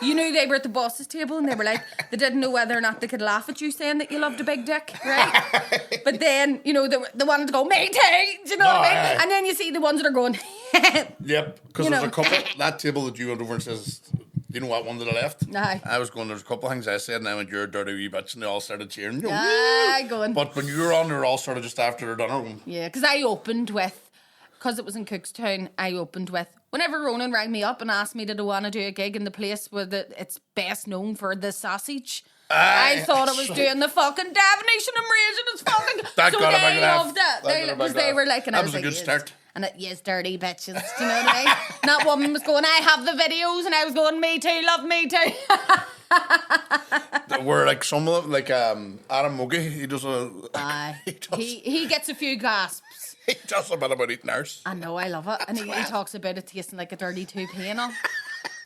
Speaker 1: you knew they were at the boss's table and they were like, they didn't know whether or not they could laugh at you saying that you loved a big dick, right? But then, they wanted to go, me too, do you know what I mean?
Speaker 2: aye.
Speaker 1: And then you see the ones that are going,
Speaker 2: Yep, because
Speaker 1: You
Speaker 2: there's
Speaker 1: know.
Speaker 2: a couple. That table that you went over and says, "Do you know what one to the left?"
Speaker 1: Aye.
Speaker 2: I was going. There's a couple of things I said, and I went, "You're a dirty wee bitch," and they all started cheering. You know,
Speaker 1: aye, going.
Speaker 2: But when you were on, they were all sort of just after their dinner. Going,
Speaker 1: Yeah, because I opened with, because it was in Cookstown, I opened with, whenever Ronan rang me up and asked me did I want to do a gig in the place where it's best known for the sausage, I thought it was doing the fucking Davnation and raising its fucking...
Speaker 2: That
Speaker 1: so
Speaker 2: got a
Speaker 1: they
Speaker 2: big laugh.
Speaker 1: loved it.
Speaker 2: That got a
Speaker 1: Because
Speaker 2: big
Speaker 1: they
Speaker 2: laugh.
Speaker 1: were like... And
Speaker 2: That
Speaker 1: I
Speaker 2: was a
Speaker 1: like,
Speaker 2: good
Speaker 1: "Yes."
Speaker 2: start.
Speaker 1: And yes, dirty bitches. Do you know what I mean? And that woman was going, I have the videos. And I was going, me too, love me too.
Speaker 2: where like some of them, like Adam Muggy, he does a
Speaker 1: Aye.
Speaker 2: he does,
Speaker 1: He gets a few gasps.
Speaker 2: he does a bit about eating ours.
Speaker 1: I know, I love it. And he talks about it tasting like a dirty toupee and all.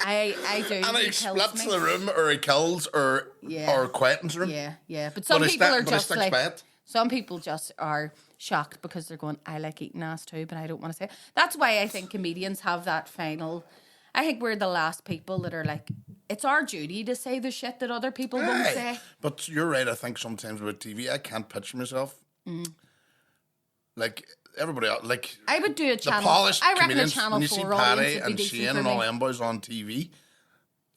Speaker 1: I do.
Speaker 2: And he
Speaker 1: kills
Speaker 2: splits
Speaker 1: me.
Speaker 2: the room, or he kills, or quietens the room.
Speaker 1: Yeah, yeah. But some
Speaker 2: But he
Speaker 1: people are
Speaker 2: but he
Speaker 1: just
Speaker 2: sticks
Speaker 1: like,
Speaker 2: by it.
Speaker 1: some people just are shocked because they're going, I like eating ass too, but I don't want to say it. That's why I think comedians have that final... I think we're the last people that are like, it's our duty to say the shit that other people won't
Speaker 2: Aye.
Speaker 1: say.
Speaker 2: But you're right. I think sometimes with TV, I can't picture myself like everybody else. Like
Speaker 1: I would do a
Speaker 2: the
Speaker 1: channel...
Speaker 2: polished
Speaker 1: I reckon a
Speaker 2: comedians.
Speaker 1: Channel
Speaker 2: When you see
Speaker 1: 4 audience
Speaker 2: Paddy
Speaker 1: would be
Speaker 2: and
Speaker 1: decent
Speaker 2: Shane
Speaker 1: for
Speaker 2: and all
Speaker 1: me.
Speaker 2: them boys on TV,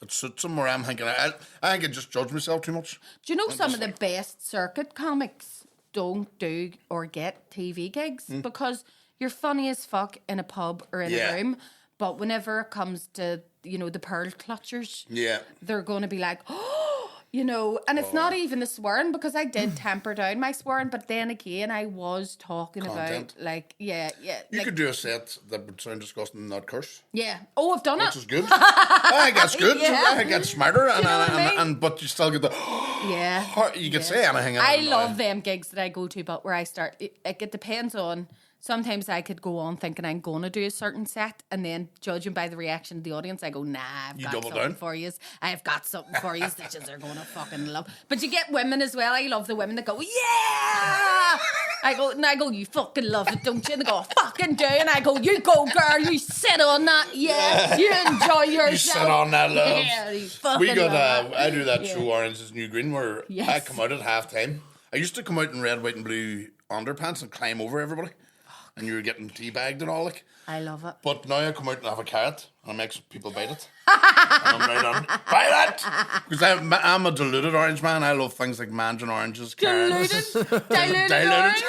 Speaker 2: it suits them. Where I'm thinking, I think I just judge myself too much.
Speaker 1: Do you know some of the best circuit comics don't do or get TV gigs
Speaker 2: Hmm.
Speaker 1: because you're funny as fuck in a pub or in a room, but whenever it comes to, you know, the pearl clutchers, they're going to be like, oh, you know, and it's not even the swearing, because I did temper down my swearing, but then again, I was talking
Speaker 2: Content.
Speaker 1: about, like, you
Speaker 2: could do a set that would sound disgusting and not curse.
Speaker 1: Yeah. Oh, I've done it.
Speaker 2: Which is good. I think that's good.
Speaker 1: Yeah.
Speaker 2: I think that's smarter,
Speaker 1: you know what I mean?
Speaker 2: but you still get the. You can say anything.
Speaker 1: I love them gigs that I go to, but where I start, it depends on. Sometimes I could go on thinking I'm going to do a certain set, and then judging by the reaction of the audience, I go, nah, I've got something for you. I've got something for you that you're going to fucking love. But you get women as well. I love the women that go, yeah! I go, you fucking love it, don't you? And they go, fucking do. And I go, you go, girl, you sit on that. Yeah, you enjoy yourself.
Speaker 2: You sit on that, love.
Speaker 1: Yeah, you fucking love that.
Speaker 2: I do that show, Orange is the New Green, where I come out at half-time. I used to come out in red, white and blue underpants and climb over everybody. And you were getting teabagged and all, like.
Speaker 1: I love it.
Speaker 2: But now I come out and have a carrot, and I make people bite it. And I'm right on, bite it! Because I'm a diluted orange man. I love things like mandarin oranges, carrots.
Speaker 1: Diluted orange?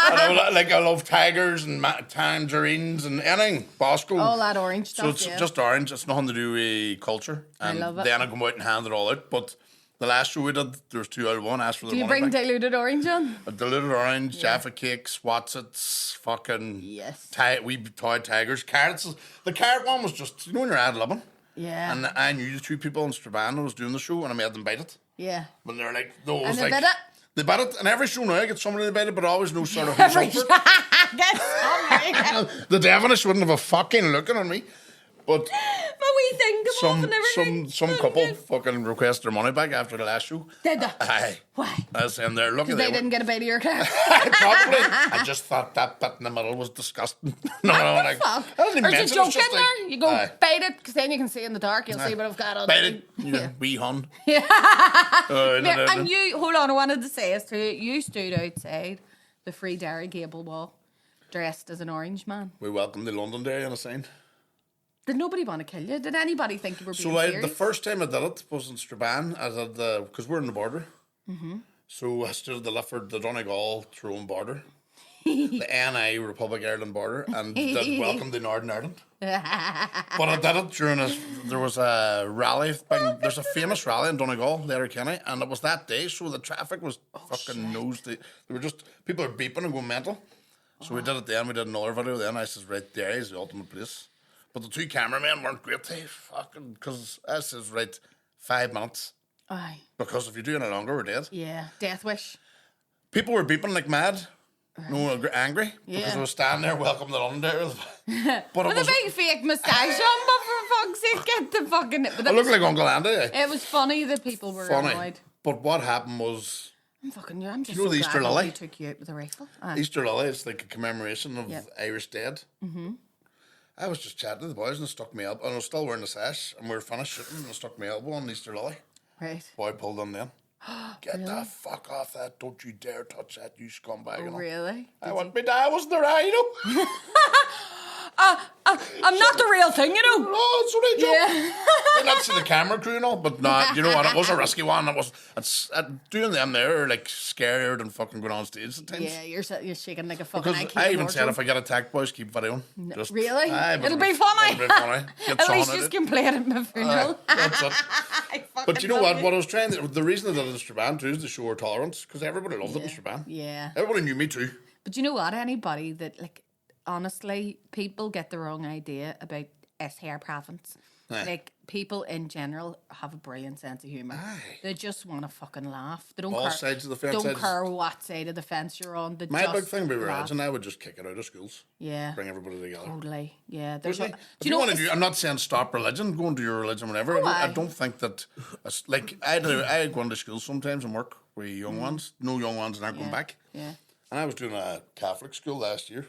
Speaker 2: I love tigers and tangerines and anything. Bosco.
Speaker 1: All that orange stuff,
Speaker 2: So it's just orange. It's nothing to do with culture. And
Speaker 1: I love it.
Speaker 2: then I come out and hand it all out. But the last show we did, there was 2 out of 1. Asked for the
Speaker 1: Do you
Speaker 2: money
Speaker 1: bring
Speaker 2: back.
Speaker 1: diluted orange on?
Speaker 2: A diluted orange, Jaffa cakes, Watsits, fucking wee toy tigers, carrots. The carrot one was just, you know when you're ad libbing?
Speaker 1: Yeah.
Speaker 2: And I knew the 2 people in Strabane who was doing the show, and I made them bite it.
Speaker 1: Yeah.
Speaker 2: When they were like, no, it was
Speaker 1: And they
Speaker 2: like,
Speaker 1: bit it?
Speaker 2: They bite it, and every show now I get somebody to bite it, but I always know sort of who's up for it. The Devonish wouldn't have a fucking looking on me. But
Speaker 1: we think of off and everything.
Speaker 2: some couple fucking request their money back after the last show.
Speaker 1: Did they?
Speaker 2: Aye.
Speaker 1: Why?
Speaker 2: I was saying they're lucky
Speaker 1: They didn't get a bite of your car.
Speaker 2: Probably. I just thought that bit in the middle was disgusting. No, like, I didn't even
Speaker 1: There's a
Speaker 2: mention it. It's
Speaker 1: joke
Speaker 2: just
Speaker 1: in
Speaker 2: like,
Speaker 1: there. You go bite it, because then you can see in the dark. You'll see what I've got on.
Speaker 2: bite it. Yeah. Wee hun.
Speaker 1: And you, hold on, I wanted to say this to you. You stood outside the Free Dairy Gable wall dressed as an orange man.
Speaker 2: We welcome the London Dairy on a sign.
Speaker 1: Did nobody want to kill you? Did anybody think you were being
Speaker 2: So
Speaker 1: serious?
Speaker 2: the first time I did it was in Strabane. I did because we're in the border.
Speaker 1: Mm-hmm.
Speaker 2: So I stood at the Lifford, the Donegal, Tyrone border, the NI Republic Ireland border, and did welcome to Northern Ireland. But I did it during there was a rally. There's a famous rally in Donegal, Letterkenny, and it was that day. So the traffic was fucking nosed. They were just people are beeping and going mental. So we did it then. We did another video then. I says, right there is the ultimate place. But the 2 cameramen weren't great. They fucking, because I says, right, 5 minutes.
Speaker 1: Aye.
Speaker 2: Because if you're doing it longer, we're dead.
Speaker 1: Yeah, death wish.
Speaker 2: People were beeping like mad. No, angry. Because I was standing there, welcome to London. But
Speaker 1: With a big fake moustache on, but for fuck's sake, get the fucking...
Speaker 2: I look like Uncle Andy.
Speaker 1: It was funny that people were annoyed.
Speaker 2: But what happened was...
Speaker 1: I'm just
Speaker 2: you know
Speaker 1: so
Speaker 2: the Easter
Speaker 1: glad
Speaker 2: lily?
Speaker 1: they took you out with a rifle. Aye.
Speaker 2: Easter lily, it's like a commemoration of Irish dead.
Speaker 1: Mm-hmm.
Speaker 2: I was just chatting to the boys and it stuck me up. And I was still wearing the sash and we were finished shooting and it stuck me elbow on the Easter lily.
Speaker 1: Right.
Speaker 2: Boy pulled on then. Get the fuck off that. Don't you dare touch that, you scumbag. You know?
Speaker 1: Really?
Speaker 2: I want me dad wasn't there, you know.
Speaker 1: I'm not the real thing, you know.
Speaker 2: Oh, it's only a joke. Yeah. Not see the camera crew and all, but not. You know what? It was a risky one. It's doing them there are like scared and fucking going on stage at times.
Speaker 1: Yeah, you're shaking like a fucking
Speaker 2: Because I even said if I get attacked, boys, keep videoing. Just,
Speaker 1: really?
Speaker 2: Aye,
Speaker 1: It'll be funny.
Speaker 2: It'll be funny. Get
Speaker 1: At least
Speaker 2: on
Speaker 1: just
Speaker 2: it.
Speaker 1: can play it at my funeral.
Speaker 2: That's it. But you know what? What I was trying to... The reason I did it in Strabane too is to show our tolerance. Because everybody loved it in Strabane.
Speaker 1: Yeah.
Speaker 2: Everybody knew me too.
Speaker 1: But you know what? Anybody that, like, honestly, people get the wrong idea about hair province.
Speaker 2: Aye.
Speaker 1: Like, people in general have a brilliant sense of humour.
Speaker 2: Aye.
Speaker 1: They just want to fucking laugh. They don't
Speaker 2: All
Speaker 1: care.
Speaker 2: sides of the fence.
Speaker 1: Don't care what side of the fence you're on. They
Speaker 2: My
Speaker 1: just
Speaker 2: big thing with
Speaker 1: laugh.
Speaker 2: religion, I would just kick it out of schools.
Speaker 1: Yeah.
Speaker 2: Bring everybody together.
Speaker 1: Totally. Yeah.
Speaker 2: If
Speaker 1: Do
Speaker 2: you want to do, I'm not saying stop religion, go and do your religion whenever. I
Speaker 1: aye.
Speaker 2: don't think that, like, I go into school sometimes and work with young ones, no young ones and aren't going back.
Speaker 1: Yeah.
Speaker 2: And I was doing a Catholic school last year,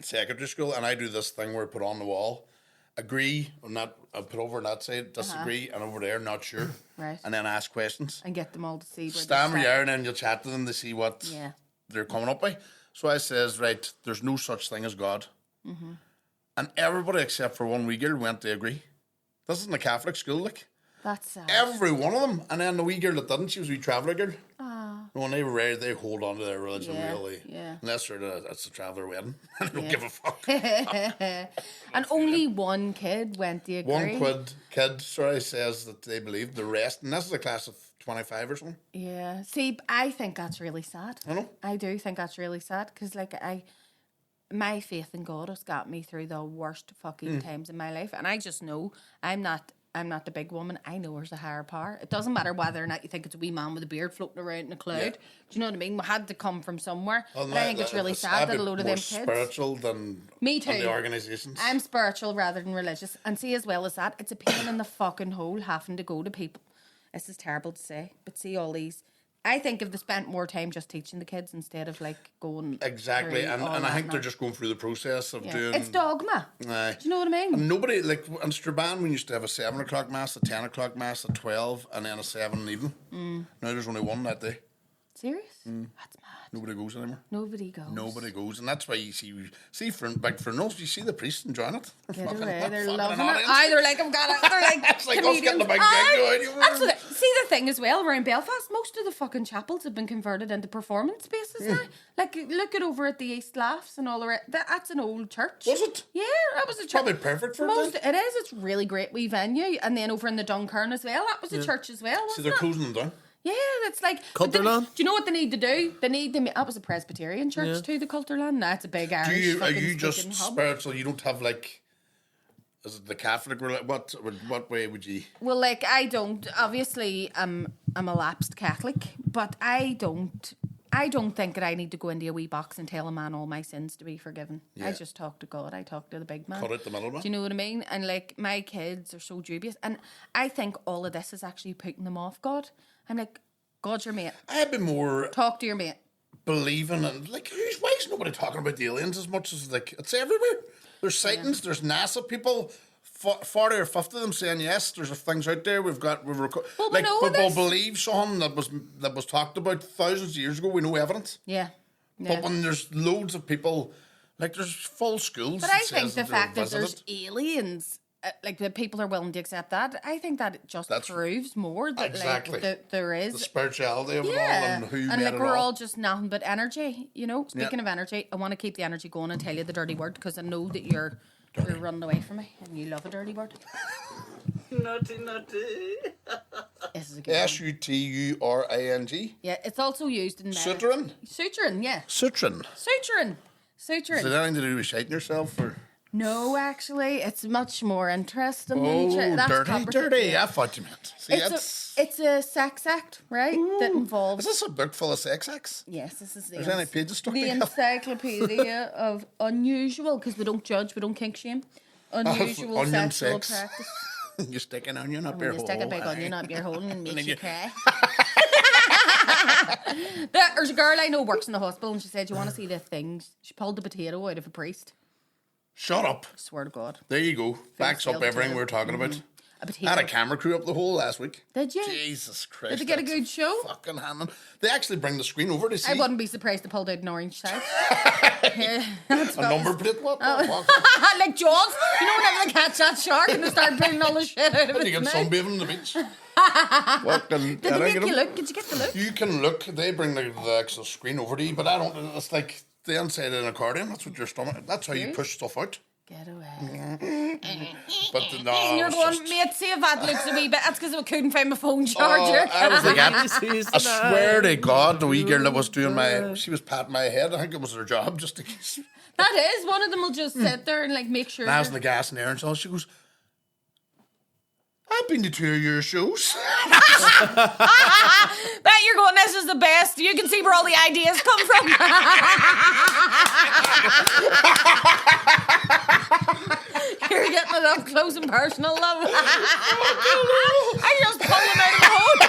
Speaker 2: secondary school, and I do this thing where I put on the wall, agree or not, I put over on that side, disagree, and over there, not sure.
Speaker 1: Right.
Speaker 2: And then ask questions.
Speaker 1: And get them all to see where
Speaker 2: Stand where
Speaker 1: they're
Speaker 2: you are and then you'll chat to them to see what they're coming up with. So I says, right, there's no such thing as God. Mm-hmm. And everybody except for one wee girl went to agree. This isn't a Catholic school, like.
Speaker 1: That's sad.
Speaker 2: Every one of them. And then the wee girl that didn't, she was a wee traveller girl.
Speaker 1: Aww.
Speaker 2: When they hold on to their religion really.
Speaker 1: Yeah.
Speaker 2: Unless that's the traveller wedding. I don't give a fuck.
Speaker 1: And only one kid went to agree.
Speaker 2: One kid says that they believe the rest, and this is a class of 25 or something.
Speaker 1: Yeah. See, I think that's really sad.
Speaker 2: I know.
Speaker 1: I do think that's really sad because, like, my faith in God has got me through the worst fucking times in my life, and I just know I'm not the big woman. I know there's a higher power. It doesn't matter whether or not you think it's a wee man with a beard floating around in a cloud.
Speaker 2: Yeah.
Speaker 1: Do you know what I mean? We had to come from somewhere.
Speaker 2: Well,
Speaker 1: but I think it's really sad that a load of them kids.
Speaker 2: Spiritual than
Speaker 1: Me too.
Speaker 2: the organisations.
Speaker 1: I'm spiritual rather than religious. And see, as well as that, it's a pain in the fucking hole having to go to people. This is terrible to say, but see all these. I think if they spent more time just teaching the kids instead of like going
Speaker 2: exactly, and I think they're just going through the process of doing.
Speaker 1: It's dogma.
Speaker 2: Aye.
Speaker 1: Do you know what I mean?
Speaker 2: And nobody like in Strabane we used to have a 7 o'clock mass, a 10 o'clock mass, a 12, and then a 7 in the evening. Now there's only one that day.
Speaker 1: Serious? That's mad.
Speaker 2: Nobody goes anymore.
Speaker 1: Nobody goes,
Speaker 2: and that's why you see for us, you see the priests enjoying it.
Speaker 1: Get away. They're loving it.
Speaker 2: audience.
Speaker 1: They're like, I've got it. They're like,
Speaker 2: It's like us getting a big gig going.
Speaker 1: That's what see the thing as well. Around Belfast, most of the fucking chapels have been converted into performance spaces now. Like, look at over at the East Laughs and all the rest. That's an old church.
Speaker 2: Was it?
Speaker 1: Yeah, that was a church.
Speaker 2: Probably perfect for it.
Speaker 1: It is. It's really great wee venue. And then over in the Dunkirk as well, that was a church as well.
Speaker 2: See,
Speaker 1: Wasn't
Speaker 2: they're
Speaker 1: it?
Speaker 2: closing them down.
Speaker 1: Yeah, that's like
Speaker 3: Culterland?
Speaker 1: Do you know what they need to do? They need to. That was a Presbyterian church too. The Culterland. That's a big Irish.
Speaker 2: Are you
Speaker 1: fucking
Speaker 2: just
Speaker 1: speaking hub.
Speaker 2: spiritual? You don't have like. Is it the Catholic? What way would you?
Speaker 1: Well, like I don't. Obviously, I'm a lapsed Catholic, but I don't think that I need to go into a wee box and tell a man all my sins to be forgiven.
Speaker 2: Yeah.
Speaker 1: I just talk to God. I talk to the big man.
Speaker 2: Cut out the middleman.
Speaker 1: Do you know what I mean? And like my kids are so dubious, and I think all of this is actually putting them off God. I'm like, God's your mate.
Speaker 2: I'd be more
Speaker 1: Talk to your mate.
Speaker 2: believing in like why is nobody talking about the aliens as much as like it's everywhere. There's sightings. There's NASA people. 40 or 50 of them saying yes. There's things out there. We've like people believe something that was talked about thousands of years ago. We know evidence.
Speaker 1: Yeah.
Speaker 2: But when there's loads of people, like there's full schools.
Speaker 1: But I think the fact that there's aliens, like that people are willing to accept that, I think that it just proves more that
Speaker 2: exactly.
Speaker 1: like that there is
Speaker 2: the spirituality of it all and who
Speaker 1: and
Speaker 2: made
Speaker 1: like
Speaker 2: it
Speaker 1: we're
Speaker 2: all.
Speaker 1: all just nothing but energy. You know, speaking of energy, I want to keep the energy going and tell you the dirty word because I know that you're running away from me and you love a dirty word.
Speaker 3: Naughty.
Speaker 1: This is a good one.
Speaker 2: Suturing.
Speaker 1: Yeah, it's also used in
Speaker 2: Suturing?
Speaker 1: Suturing, yeah.
Speaker 2: Suturing. Is it anything to do with shiting yourself or?
Speaker 1: No, actually, it's much more interesting.
Speaker 2: Oh,
Speaker 1: That's
Speaker 2: dirty. I thought you meant. See,
Speaker 1: it's a sex act, right? That involves.
Speaker 2: Is this a book full of sex acts?
Speaker 1: Yes, this is
Speaker 2: There's any pages stuck
Speaker 1: the
Speaker 2: together?
Speaker 1: encyclopedia of unusual, because we don't judge, we don't kink shame. Unusual
Speaker 2: onion
Speaker 1: sexual
Speaker 2: sex.
Speaker 1: practice.
Speaker 2: You stick an onion up your
Speaker 1: You
Speaker 2: hole.
Speaker 1: stick a big onion up your hole and it
Speaker 2: And
Speaker 1: makes
Speaker 2: then
Speaker 1: you
Speaker 2: you-
Speaker 1: cry. There's a girl I know works in the hospital and she said, "You want to see the things?" She pulled the potato out of a priest.
Speaker 2: Shut up.
Speaker 1: Swear to God.
Speaker 2: There you go. Backs up
Speaker 1: scale
Speaker 2: everything
Speaker 1: potato.
Speaker 2: we were talking about.
Speaker 1: A
Speaker 2: I
Speaker 1: potato.
Speaker 2: had a camera crew up the hole last week.
Speaker 1: Did you?
Speaker 2: Jesus Christ.
Speaker 1: Did they get a
Speaker 2: that's
Speaker 1: good show?
Speaker 2: Fucking hammering. They actually bring the screen over to see
Speaker 1: I wouldn't be surprised they pulled out an orange side.
Speaker 2: a number plate. What?
Speaker 1: Like Jaws. You know whenever they catch that shark and they start pulling all the shit out of it.
Speaker 2: You get sunbathing on the beach.
Speaker 1: Did they make you look? Did you get the look?
Speaker 2: You can look. They bring the actual screen over to you, but I don't. It's like the inside of an accordion. That's what your stomach. That's how you push stuff out.
Speaker 1: Get away.
Speaker 2: But no,
Speaker 1: And you're
Speaker 2: it's
Speaker 1: going,
Speaker 2: just-
Speaker 1: mate, see if that looks a wee bit. That's because I couldn't find my phone charger.
Speaker 2: I was like, I swear to God, the wee girl that was doing she was patting my head. I think it was her job just to.
Speaker 1: That is, one of them will just sit there and like make sure.
Speaker 2: And I was in the gas and air and so she goes, I've been to 2 of your shows.
Speaker 1: Bet you're going, this is the best. You can see where all the ideas come from. You're getting it up close and personal, love. I just pulled them out of the hole.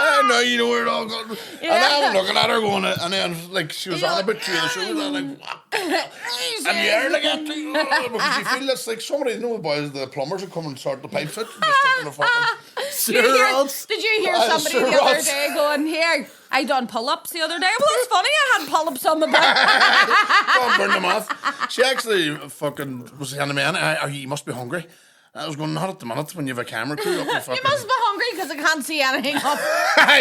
Speaker 2: I know you know where it all goes.
Speaker 1: Yeah.
Speaker 2: And I'm looking at her going, and then like she was on about 2 of the shows, and I'm like, what? And you're like, because you feel it's like somebody, you know, the boys, the plumbers would come and sort the pipes out. And just taking the fucking.
Speaker 1: Did you hear somebody the other day going, here, I done pull-ups the other day? Well, that's funny, I had pull-ups on my back.
Speaker 2: Go and burn them off. She actually fucking was saying to me, you must be hungry. I was going, not at the minute when you have a camera crew up your fucking...
Speaker 1: You must be hungry because I can't see anything up.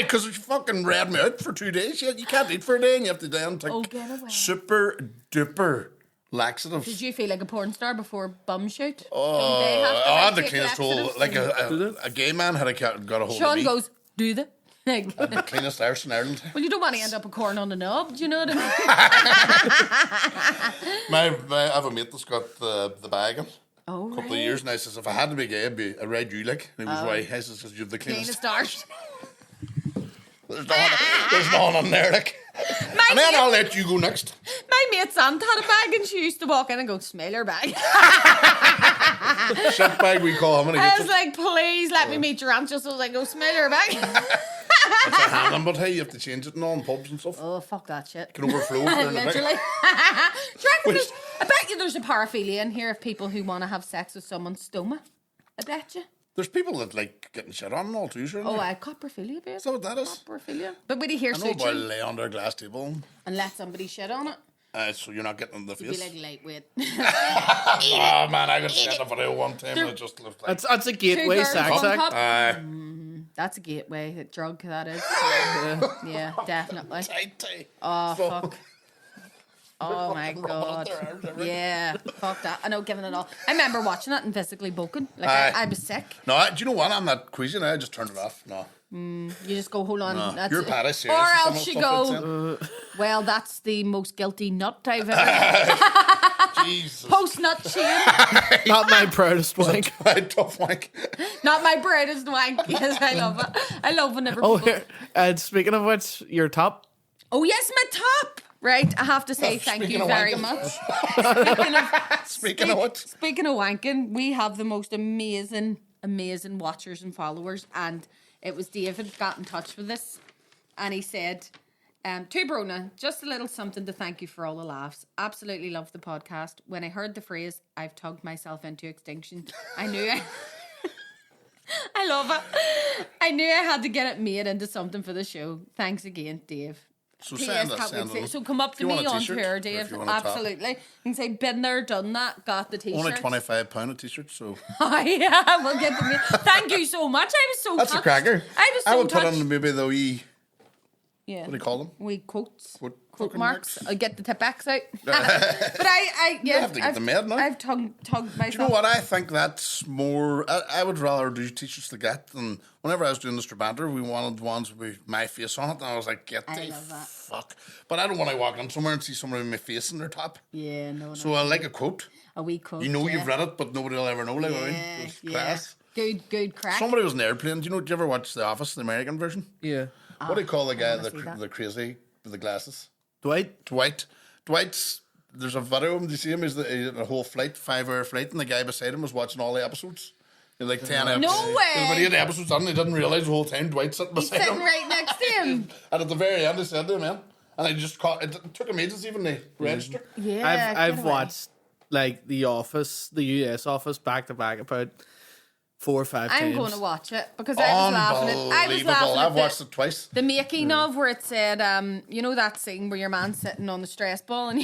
Speaker 2: Because you fucking read me out for 2 days. You can't eat for a day and you have to then take
Speaker 1: get away.
Speaker 2: super duper laxatives.
Speaker 1: Did you feel like a porn star before bum shoot?
Speaker 2: Oh,
Speaker 1: Don't they have to,
Speaker 2: I had the
Speaker 1: take
Speaker 2: cleanest hole.
Speaker 1: laxatives?
Speaker 2: Like a gay man had got a hold of
Speaker 1: Sean
Speaker 2: me.
Speaker 1: goes, do they? Like,
Speaker 2: The cleanest arse in Ireland.
Speaker 1: well, you don't want to end up a corn on the knob. Do you know what I mean?
Speaker 2: I have a mate that's got the bag on.
Speaker 1: Oh,
Speaker 2: A couple of years, and I says, if I had to be gay, I'd ride you like. And he was why. I says, because you have the cleanest.
Speaker 1: Cleanest arse.
Speaker 2: There's no one on there, like. And then I'll let you go next.
Speaker 1: My mate's aunt had a bag and she used to walk in and go, smell her bag.
Speaker 2: Shit bag, we call him. And he
Speaker 1: I
Speaker 2: gets
Speaker 1: was
Speaker 2: it.
Speaker 1: like, please let me meet your aunt just so I was like, go smell her bag.
Speaker 2: It's a hand, but hey, you have to change it in all in pubs and stuff.
Speaker 1: Oh, fuck that shit.
Speaker 2: It can overflow. if you're in the
Speaker 1: Literally.
Speaker 2: back.
Speaker 1: Do you reckon I bet you there's a paraphilia in here of people who want to have sex with someone's stoma. I bet you.
Speaker 2: There's people that like getting shit on and all too, sure.
Speaker 1: Oh, coprophilia, babe.
Speaker 2: Is that what that is?
Speaker 1: Coprophilia. But when you hear
Speaker 2: I know about
Speaker 1: suturing
Speaker 2: lay under a glass table.
Speaker 1: and let somebody shit on it,
Speaker 2: So you're not getting in the
Speaker 1: you'd be
Speaker 2: face.
Speaker 1: like lightweight.
Speaker 2: Oh man, I got sent a video one time and it just looked like.
Speaker 3: That's a gateway
Speaker 1: girls,
Speaker 3: sex
Speaker 1: one
Speaker 3: act.
Speaker 1: cup.
Speaker 2: That's
Speaker 1: That's a gateway drug, that is. Yeah, definitely.
Speaker 2: tight.
Speaker 1: Oh, fuck. Oh, my God. Yeah, fuck that. I know, giving it all. I remember watching it and physically broken. Like, I was sick.
Speaker 2: No, do you know what? I'm not queasy now. I just turned it off. No.
Speaker 1: You just go, hold on.
Speaker 2: No.
Speaker 1: That's
Speaker 2: You're
Speaker 1: it.
Speaker 2: Patty, serious.
Speaker 1: Or
Speaker 2: Some
Speaker 1: else
Speaker 2: of
Speaker 1: you
Speaker 2: the stuff it's
Speaker 1: go, well, that's the most guilty nut I've ever had.
Speaker 2: Jesus.
Speaker 1: Post-nut shame.
Speaker 3: Not my proudest wank.
Speaker 2: Tough wank.
Speaker 1: Not my brightest wank. Yes, I love it. I love whenever
Speaker 3: Oh,
Speaker 1: people...
Speaker 3: here. Speaking of which, your top.
Speaker 1: Oh, yes, my top. Right, I have to say thank
Speaker 2: Speaking
Speaker 1: you
Speaker 2: of
Speaker 1: very
Speaker 2: wanking.
Speaker 1: much.
Speaker 2: Speaking of what?
Speaker 1: Speaking of wanking, we have the most amazing watchers and followers, and it was David got in touch with us, and he said, to Bronagh, just a little something to thank you for all the laughs. Absolutely love the podcast. When I heard the phrase, I've tugged myself into extinction, I knew I love it. I knew I had to get it made into something for the show. Thanks again, Dave.
Speaker 2: So
Speaker 1: P.S.
Speaker 2: send
Speaker 1: can't
Speaker 2: us.
Speaker 1: wait
Speaker 2: Send
Speaker 1: for-
Speaker 2: us.
Speaker 1: So come up
Speaker 2: If
Speaker 1: to
Speaker 2: you want
Speaker 1: me
Speaker 2: a
Speaker 1: on
Speaker 2: t-shirt,
Speaker 1: Twitter,
Speaker 2: or if
Speaker 1: Dave.
Speaker 2: you want a top.
Speaker 1: Absolutely. You can say, been there, done that, got the t-shirt.
Speaker 2: Only £25 a t-shirt, so
Speaker 1: Oh, yeah, we'll get them. Thank you so much. I was so
Speaker 2: that's a
Speaker 1: touched.
Speaker 2: cracker.
Speaker 1: I was so
Speaker 2: I would
Speaker 1: touched.
Speaker 2: put on maybe the wee.
Speaker 1: Yeah.
Speaker 2: What do you call them?
Speaker 1: We quotes.
Speaker 2: Quote
Speaker 1: Quote
Speaker 2: fucking
Speaker 1: marks.
Speaker 2: marks.
Speaker 1: I'll get the tip backs out. But I yeah.
Speaker 2: have to get them made now.
Speaker 1: I've tugged myself.
Speaker 2: Do you know what? I think that's more. I would rather do t-shirts like that than whenever I was doing the Strabanter, we wanted ones with my face on it, and I was like, get
Speaker 1: I
Speaker 2: the
Speaker 1: love that.
Speaker 2: fuck. But I don't want to walk in somewhere and see somebody with my face in their top.
Speaker 1: Yeah, no.
Speaker 2: So I like a quote.
Speaker 1: A wee quote.
Speaker 2: You know
Speaker 1: yeah.
Speaker 2: you've read it, but nobody will ever know. Like, I mean,
Speaker 1: Yeah,
Speaker 2: it's
Speaker 1: yeah.
Speaker 2: class.
Speaker 1: Good crack.
Speaker 2: Somebody was in an airplane. Do you ever watch The Office, the American version?
Speaker 3: Yeah.
Speaker 2: What do you call the guy,
Speaker 1: wanna see that.
Speaker 2: the crazy with the glasses?
Speaker 3: Dwight.
Speaker 2: Dwight's. There's a video of him. Do you see him? He's a whole flight, 5-hour flight, and the guy beside him was watching all the episodes. He had like 10 episodes.
Speaker 1: No way.
Speaker 2: When he had the episodes on, he didn't realize the whole time Dwight sitting
Speaker 1: He's
Speaker 2: beside
Speaker 1: sitting
Speaker 2: him.
Speaker 1: right next to him.
Speaker 2: And at the very end, he said to him, man, and I just caught. It took him ages even to register.
Speaker 1: Yeah.
Speaker 3: I've
Speaker 1: get away.
Speaker 3: watched like The Office, the US Office, back to back about 4 or 5 times.
Speaker 1: I'm going to watch it because I was laughing
Speaker 2: Unbelievable.
Speaker 1: at
Speaker 2: I've watched it twice.
Speaker 1: the making of where it said, you know that scene where your man's sitting on the stress ball and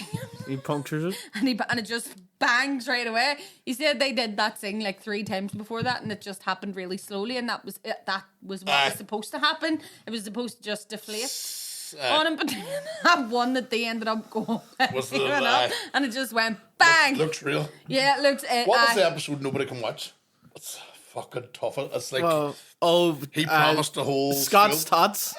Speaker 3: He punctures it.
Speaker 1: and it just bangs right away. He said they did that thing like 3 times before that, and it just happened really slowly, and that was it. That was what was supposed to happen. It was supposed to just deflate on him, but that one that they ended up going
Speaker 2: Was the-
Speaker 1: went up, and it just went bang.
Speaker 2: Looks real.
Speaker 1: Yeah, it looks.
Speaker 2: What was the episode nobody can watch? It's fucking tough. It's like he promised the whole
Speaker 3: Scott's
Speaker 2: school.
Speaker 3: Tots.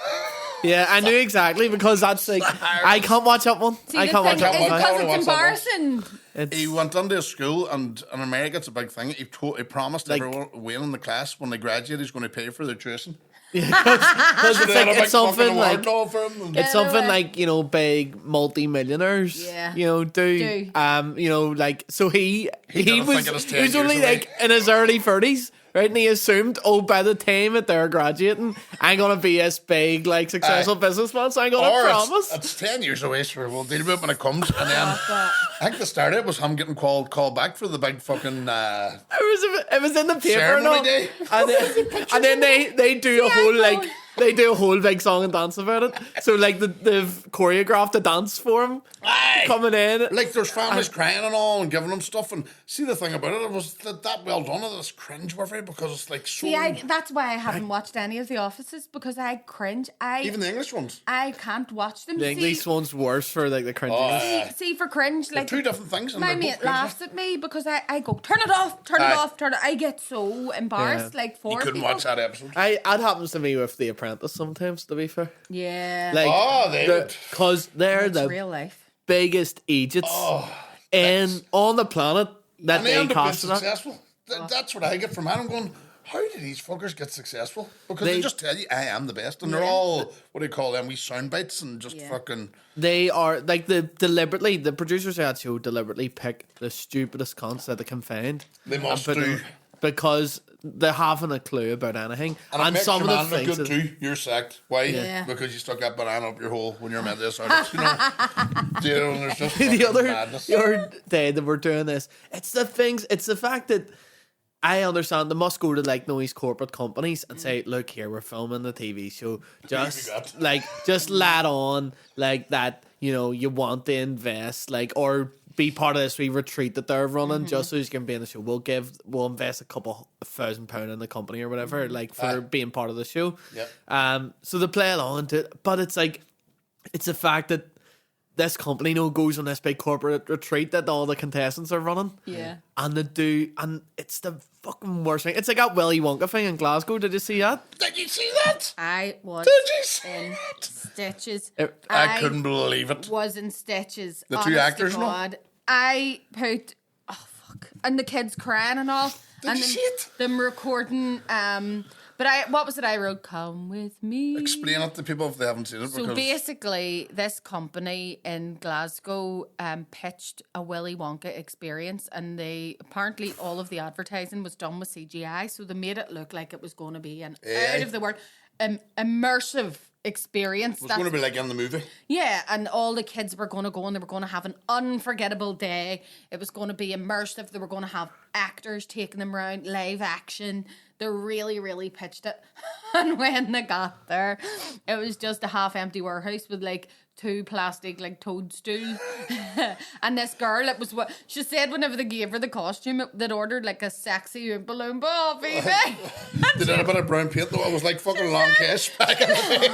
Speaker 3: Yeah, I knew exactly because that's like I can't watch that one.
Speaker 1: See,
Speaker 3: I
Speaker 1: the
Speaker 3: can't watch
Speaker 1: thing
Speaker 3: that
Speaker 1: is
Speaker 3: one.
Speaker 2: I
Speaker 1: because
Speaker 2: wanna
Speaker 1: it's
Speaker 2: watch that
Speaker 1: embarrassing.
Speaker 2: He went into a school, and in America it's a big thing. He promised
Speaker 3: Like-
Speaker 2: everyone in the class when they graduate he's going to pay for their tuition.
Speaker 3: Because it's like it's something like
Speaker 2: It's
Speaker 3: it's something
Speaker 1: away.
Speaker 3: like, you know, big multi-millionaires,
Speaker 1: Yeah.
Speaker 3: you know, do.
Speaker 1: Do.
Speaker 3: You know, like, so he
Speaker 2: didn't
Speaker 3: was
Speaker 2: think it was 10
Speaker 3: he was only
Speaker 2: years away.
Speaker 3: like in his early 30s, right? And he assumed, oh, by the time that they're graduating, I'm gonna be this big, like, successful businessman, so I'm gonna
Speaker 2: Or
Speaker 3: promise.
Speaker 2: it's 10 years away, so we'll deal with it when it comes. And then
Speaker 1: But
Speaker 2: I think the start of it was him getting called back for the big fucking
Speaker 3: It was in the paper and all.
Speaker 2: ceremony day.
Speaker 3: And then they do a whole like they do a whole big song and dance about it. So like they've choreographed a dance for him coming in.
Speaker 2: Like there's families crying and all and giving them stuff. And see the thing about it was that well done. It was cringe-worthy because it's like so.
Speaker 1: See, that's why I haven't watched any of The Offices because I cringe.
Speaker 2: Even the English ones.
Speaker 1: I can't watch them.
Speaker 3: The English one's worse for like the cringiness.
Speaker 1: See, for cringe, like
Speaker 2: two different things. And
Speaker 1: my
Speaker 2: they're both
Speaker 1: mate
Speaker 2: cringy.
Speaker 1: laughs at me because I go, turn it off. I get so embarrassed.
Speaker 3: Yeah.
Speaker 1: Like for
Speaker 2: You couldn't
Speaker 1: people.
Speaker 2: watch that episode.
Speaker 3: That happens to me with The Apprentice sometimes, to be fair.
Speaker 1: Yeah.
Speaker 3: Like, because they're
Speaker 1: it's
Speaker 3: the
Speaker 1: real life.
Speaker 3: biggest idiots on the planet that
Speaker 2: And they
Speaker 3: they
Speaker 2: end up being
Speaker 3: cast it.
Speaker 2: successful. That's what I get from it. I'm going, how did these fuckers get successful? Because they just tell you, I am the best. And they're all, what do you call them, wee sound bites and just fucking...
Speaker 3: They are, like, the producers of that show deliberately pick the stupidest cunts that they can find.
Speaker 2: They must
Speaker 3: and put
Speaker 2: do.
Speaker 3: them- because they haven't a clue about anything.
Speaker 2: And it makes
Speaker 3: some
Speaker 2: your
Speaker 3: of the
Speaker 2: man look
Speaker 3: things...
Speaker 2: good too. You're sacked. Why?
Speaker 1: Yeah.
Speaker 2: Because you stuck that banana up your hole when you're meant to start. You know? There's just
Speaker 3: the
Speaker 2: madness.
Speaker 3: other day that we're doing this, it's the fact that I understand they must go to like these corporate companies and say, look here, we're filming the TV show, just lad on like that, you want to invest, like, or be part of this wee retreat that they're running just so you can be in the show. We'll invest a couple £1,000 in the company or whatever, like for being part of the show.
Speaker 2: Yep.
Speaker 3: So they play along to it, but it's like, it's the fact that this company goes on this big corporate retreat that all the contestants are running.
Speaker 1: Yeah.
Speaker 3: And and it's the fucking worst thing. It's like that Willy Wonka thing in Glasgow. Did you see that?
Speaker 2: Did you see that?
Speaker 1: I was
Speaker 2: Did you see
Speaker 1: in
Speaker 2: it?
Speaker 1: stitches.
Speaker 2: I couldn't believe it.
Speaker 1: Was in stitches.
Speaker 2: The two
Speaker 1: honest to
Speaker 2: actors, no?
Speaker 1: God. I put, and the kids crying and all.
Speaker 2: Did you see it?
Speaker 1: Them recording, but what was it I wrote? Come with me.
Speaker 2: Explain it to people if they haven't seen it.
Speaker 1: So
Speaker 2: because
Speaker 1: basically, this company in Glasgow pitched a Willy Wonka experience, and apparently all of the advertising was done with CGI, so they made it look like it was going to be an out of the world immersive experience.
Speaker 2: it was going to be like in the movie.
Speaker 1: Yeah, and all the kids were going to go and they were going to have an unforgettable day. It was going to be immersive. They were going to have actors taking them around, live action. They really, really pitched it. And when they got there, it was just a half-empty warehouse with like 2 plastic like toadstools. And this girl, it was what she said whenever they gave her the costume, they'd ordered like a sexy Oompa Loompa off eBay.
Speaker 2: They did a bit of brown paint though. It was like fucking long cash back in the day.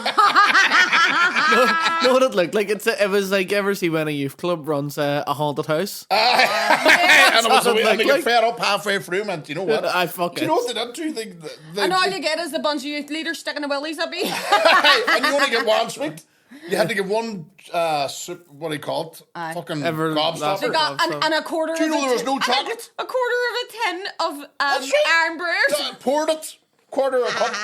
Speaker 3: No, what it looked like? It was like, ever see when a youth club runs a haunted house?
Speaker 2: And it was a way
Speaker 3: Like-
Speaker 2: to get fed up halfway through, man. Do you know what?
Speaker 3: I fuck
Speaker 2: Do you
Speaker 3: it.
Speaker 2: know what they did too?
Speaker 1: And all you get is a bunch of youth leaders sticking a willies up you.
Speaker 2: And you only get one sweet. You had to get one soup, what do you call it? Fucking
Speaker 3: Ever-
Speaker 1: They
Speaker 2: gobstopper.
Speaker 1: got and a quarter
Speaker 2: Do you
Speaker 1: of
Speaker 2: know
Speaker 1: a
Speaker 2: there was
Speaker 1: tin-
Speaker 2: no chocolate?
Speaker 1: A quarter of a tin of
Speaker 2: That's right.
Speaker 1: iron brewers.
Speaker 2: Poured it, quarter of a cup,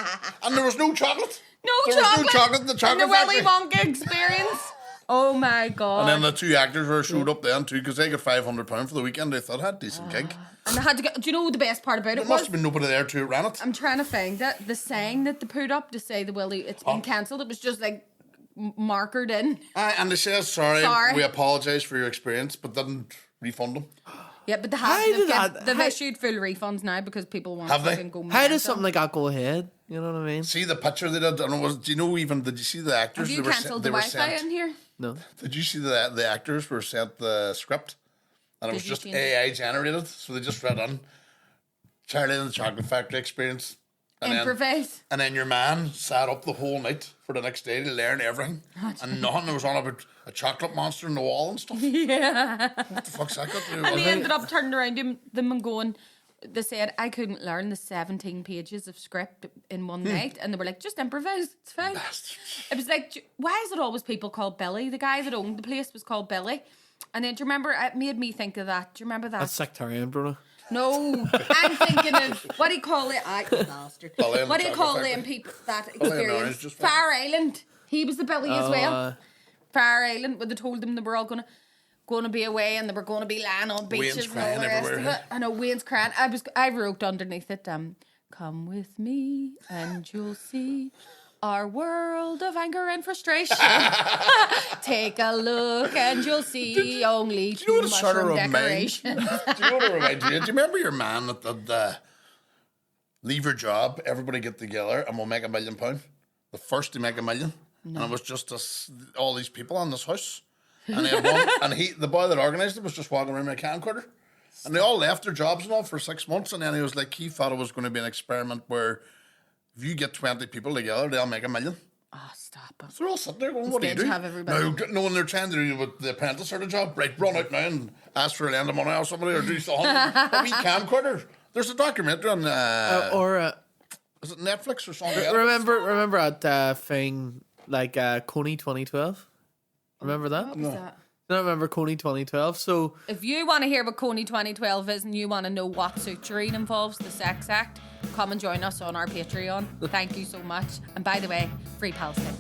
Speaker 2: and there was no chocolate.
Speaker 1: No
Speaker 2: There
Speaker 1: chocolate.
Speaker 2: was no chocolate in the chocolate
Speaker 1: And the Willy
Speaker 2: factory.
Speaker 1: Wonka experience. Oh my god.
Speaker 2: And then the 2 actors were showed up then too because they got £500 for the weekend. They thought, had a decent gig.
Speaker 1: And they had to go. Do you know the best part about
Speaker 2: There
Speaker 1: it
Speaker 2: must
Speaker 1: was?
Speaker 2: have been nobody there to ran it.
Speaker 1: I'm trying to find it. The sign that they put up to say the Willy, it's been cancelled. It was just like markered in.
Speaker 2: And they said, sorry, we apologise for your experience, but didn't refund them.
Speaker 1: Yeah, but they
Speaker 3: How did that-
Speaker 1: they've issued full refunds now because people want
Speaker 2: Have
Speaker 1: to
Speaker 2: they?
Speaker 1: fucking go
Speaker 3: How
Speaker 1: mental.
Speaker 3: does something like that go ahead? You know what I mean?
Speaker 2: See the picture they did? And it was, do you know even, did you see the actors?
Speaker 1: Have you
Speaker 2: They were
Speaker 1: cancelled
Speaker 2: they
Speaker 1: the
Speaker 2: were
Speaker 1: Wi-Fi
Speaker 2: sent-
Speaker 1: in here?
Speaker 3: No.
Speaker 2: Did you see the actors were sent the script? And it was
Speaker 1: Did you
Speaker 2: just
Speaker 1: see it?
Speaker 2: AI generated. So they just read in Charlie and the Chocolate Factory experience. And
Speaker 1: Improvise.
Speaker 2: and then your man sat up the whole night for the next day to learn everything. And nothing. There was on about a chocolate monster in the wall and stuff.
Speaker 1: Yeah.
Speaker 2: What the fuck's that got to do
Speaker 1: And
Speaker 2: with
Speaker 1: they
Speaker 2: it?
Speaker 1: ended up turning around them and going, they said, I couldn't learn the 17 pages of script in one night. And they were like, just improvise, it's fine. It was like, why is it always people called Billy? The guy that owned the place was called Billy. And then, do you remember, it made me think of that. Do you remember that?
Speaker 3: That's sectarian, Bruno.
Speaker 1: No, I'm thinking of, what do you call it? Bastard.
Speaker 2: Billy and
Speaker 1: What
Speaker 2: the
Speaker 1: do you call
Speaker 2: Chocolate
Speaker 1: them
Speaker 2: Factory.
Speaker 1: people, that
Speaker 2: and Orange,
Speaker 1: experience?
Speaker 2: just
Speaker 1: Fire Island. He was the Billy as well. Fire Island, where they told them they were all going to be away and they were going to be lying on beaches
Speaker 2: Wayne's
Speaker 1: and all the
Speaker 2: crying
Speaker 1: rest of
Speaker 2: everywhere.
Speaker 1: it. I know Wayne's crying. I wrote underneath it, come with me and you'll see our world of anger and frustration. Take a look and you'll see only
Speaker 2: Do you know
Speaker 1: two
Speaker 2: what it sort of
Speaker 1: mushroom
Speaker 2: reminds? Do
Speaker 1: decorations.
Speaker 2: you know what it reminds you? Do you remember your man that leave your job, everybody get together and we'll make £1 million? the first to make $1 million, and it was just all these people in this house, and they had one, and the boy that organised it was just walking around with a camcorder, and they all left their jobs and all for 6 months, and then he was like, he thought it was going to be an experiment where if you get 20 people together, they'll make $1 million.
Speaker 1: Oh, stop it.
Speaker 2: So they're all sitting there going, what do you do?
Speaker 1: Have everybody.
Speaker 2: No, when they're trying to do with the apprentice sort of job, right, run out now and ask for a lend of money or somebody, or do something. A wee camcorder. There's a documentary on, is it Netflix or something?
Speaker 3: Remember that thing, like, Coney 2012? Remember that?
Speaker 1: What was that?
Speaker 3: I don't remember Coney 2012, so...
Speaker 1: If you want to hear what Coney 2012 is and you want to know what suturing involves, the sex act, come and join us on our Patreon. Thank you so much. And by the way, free Palestine.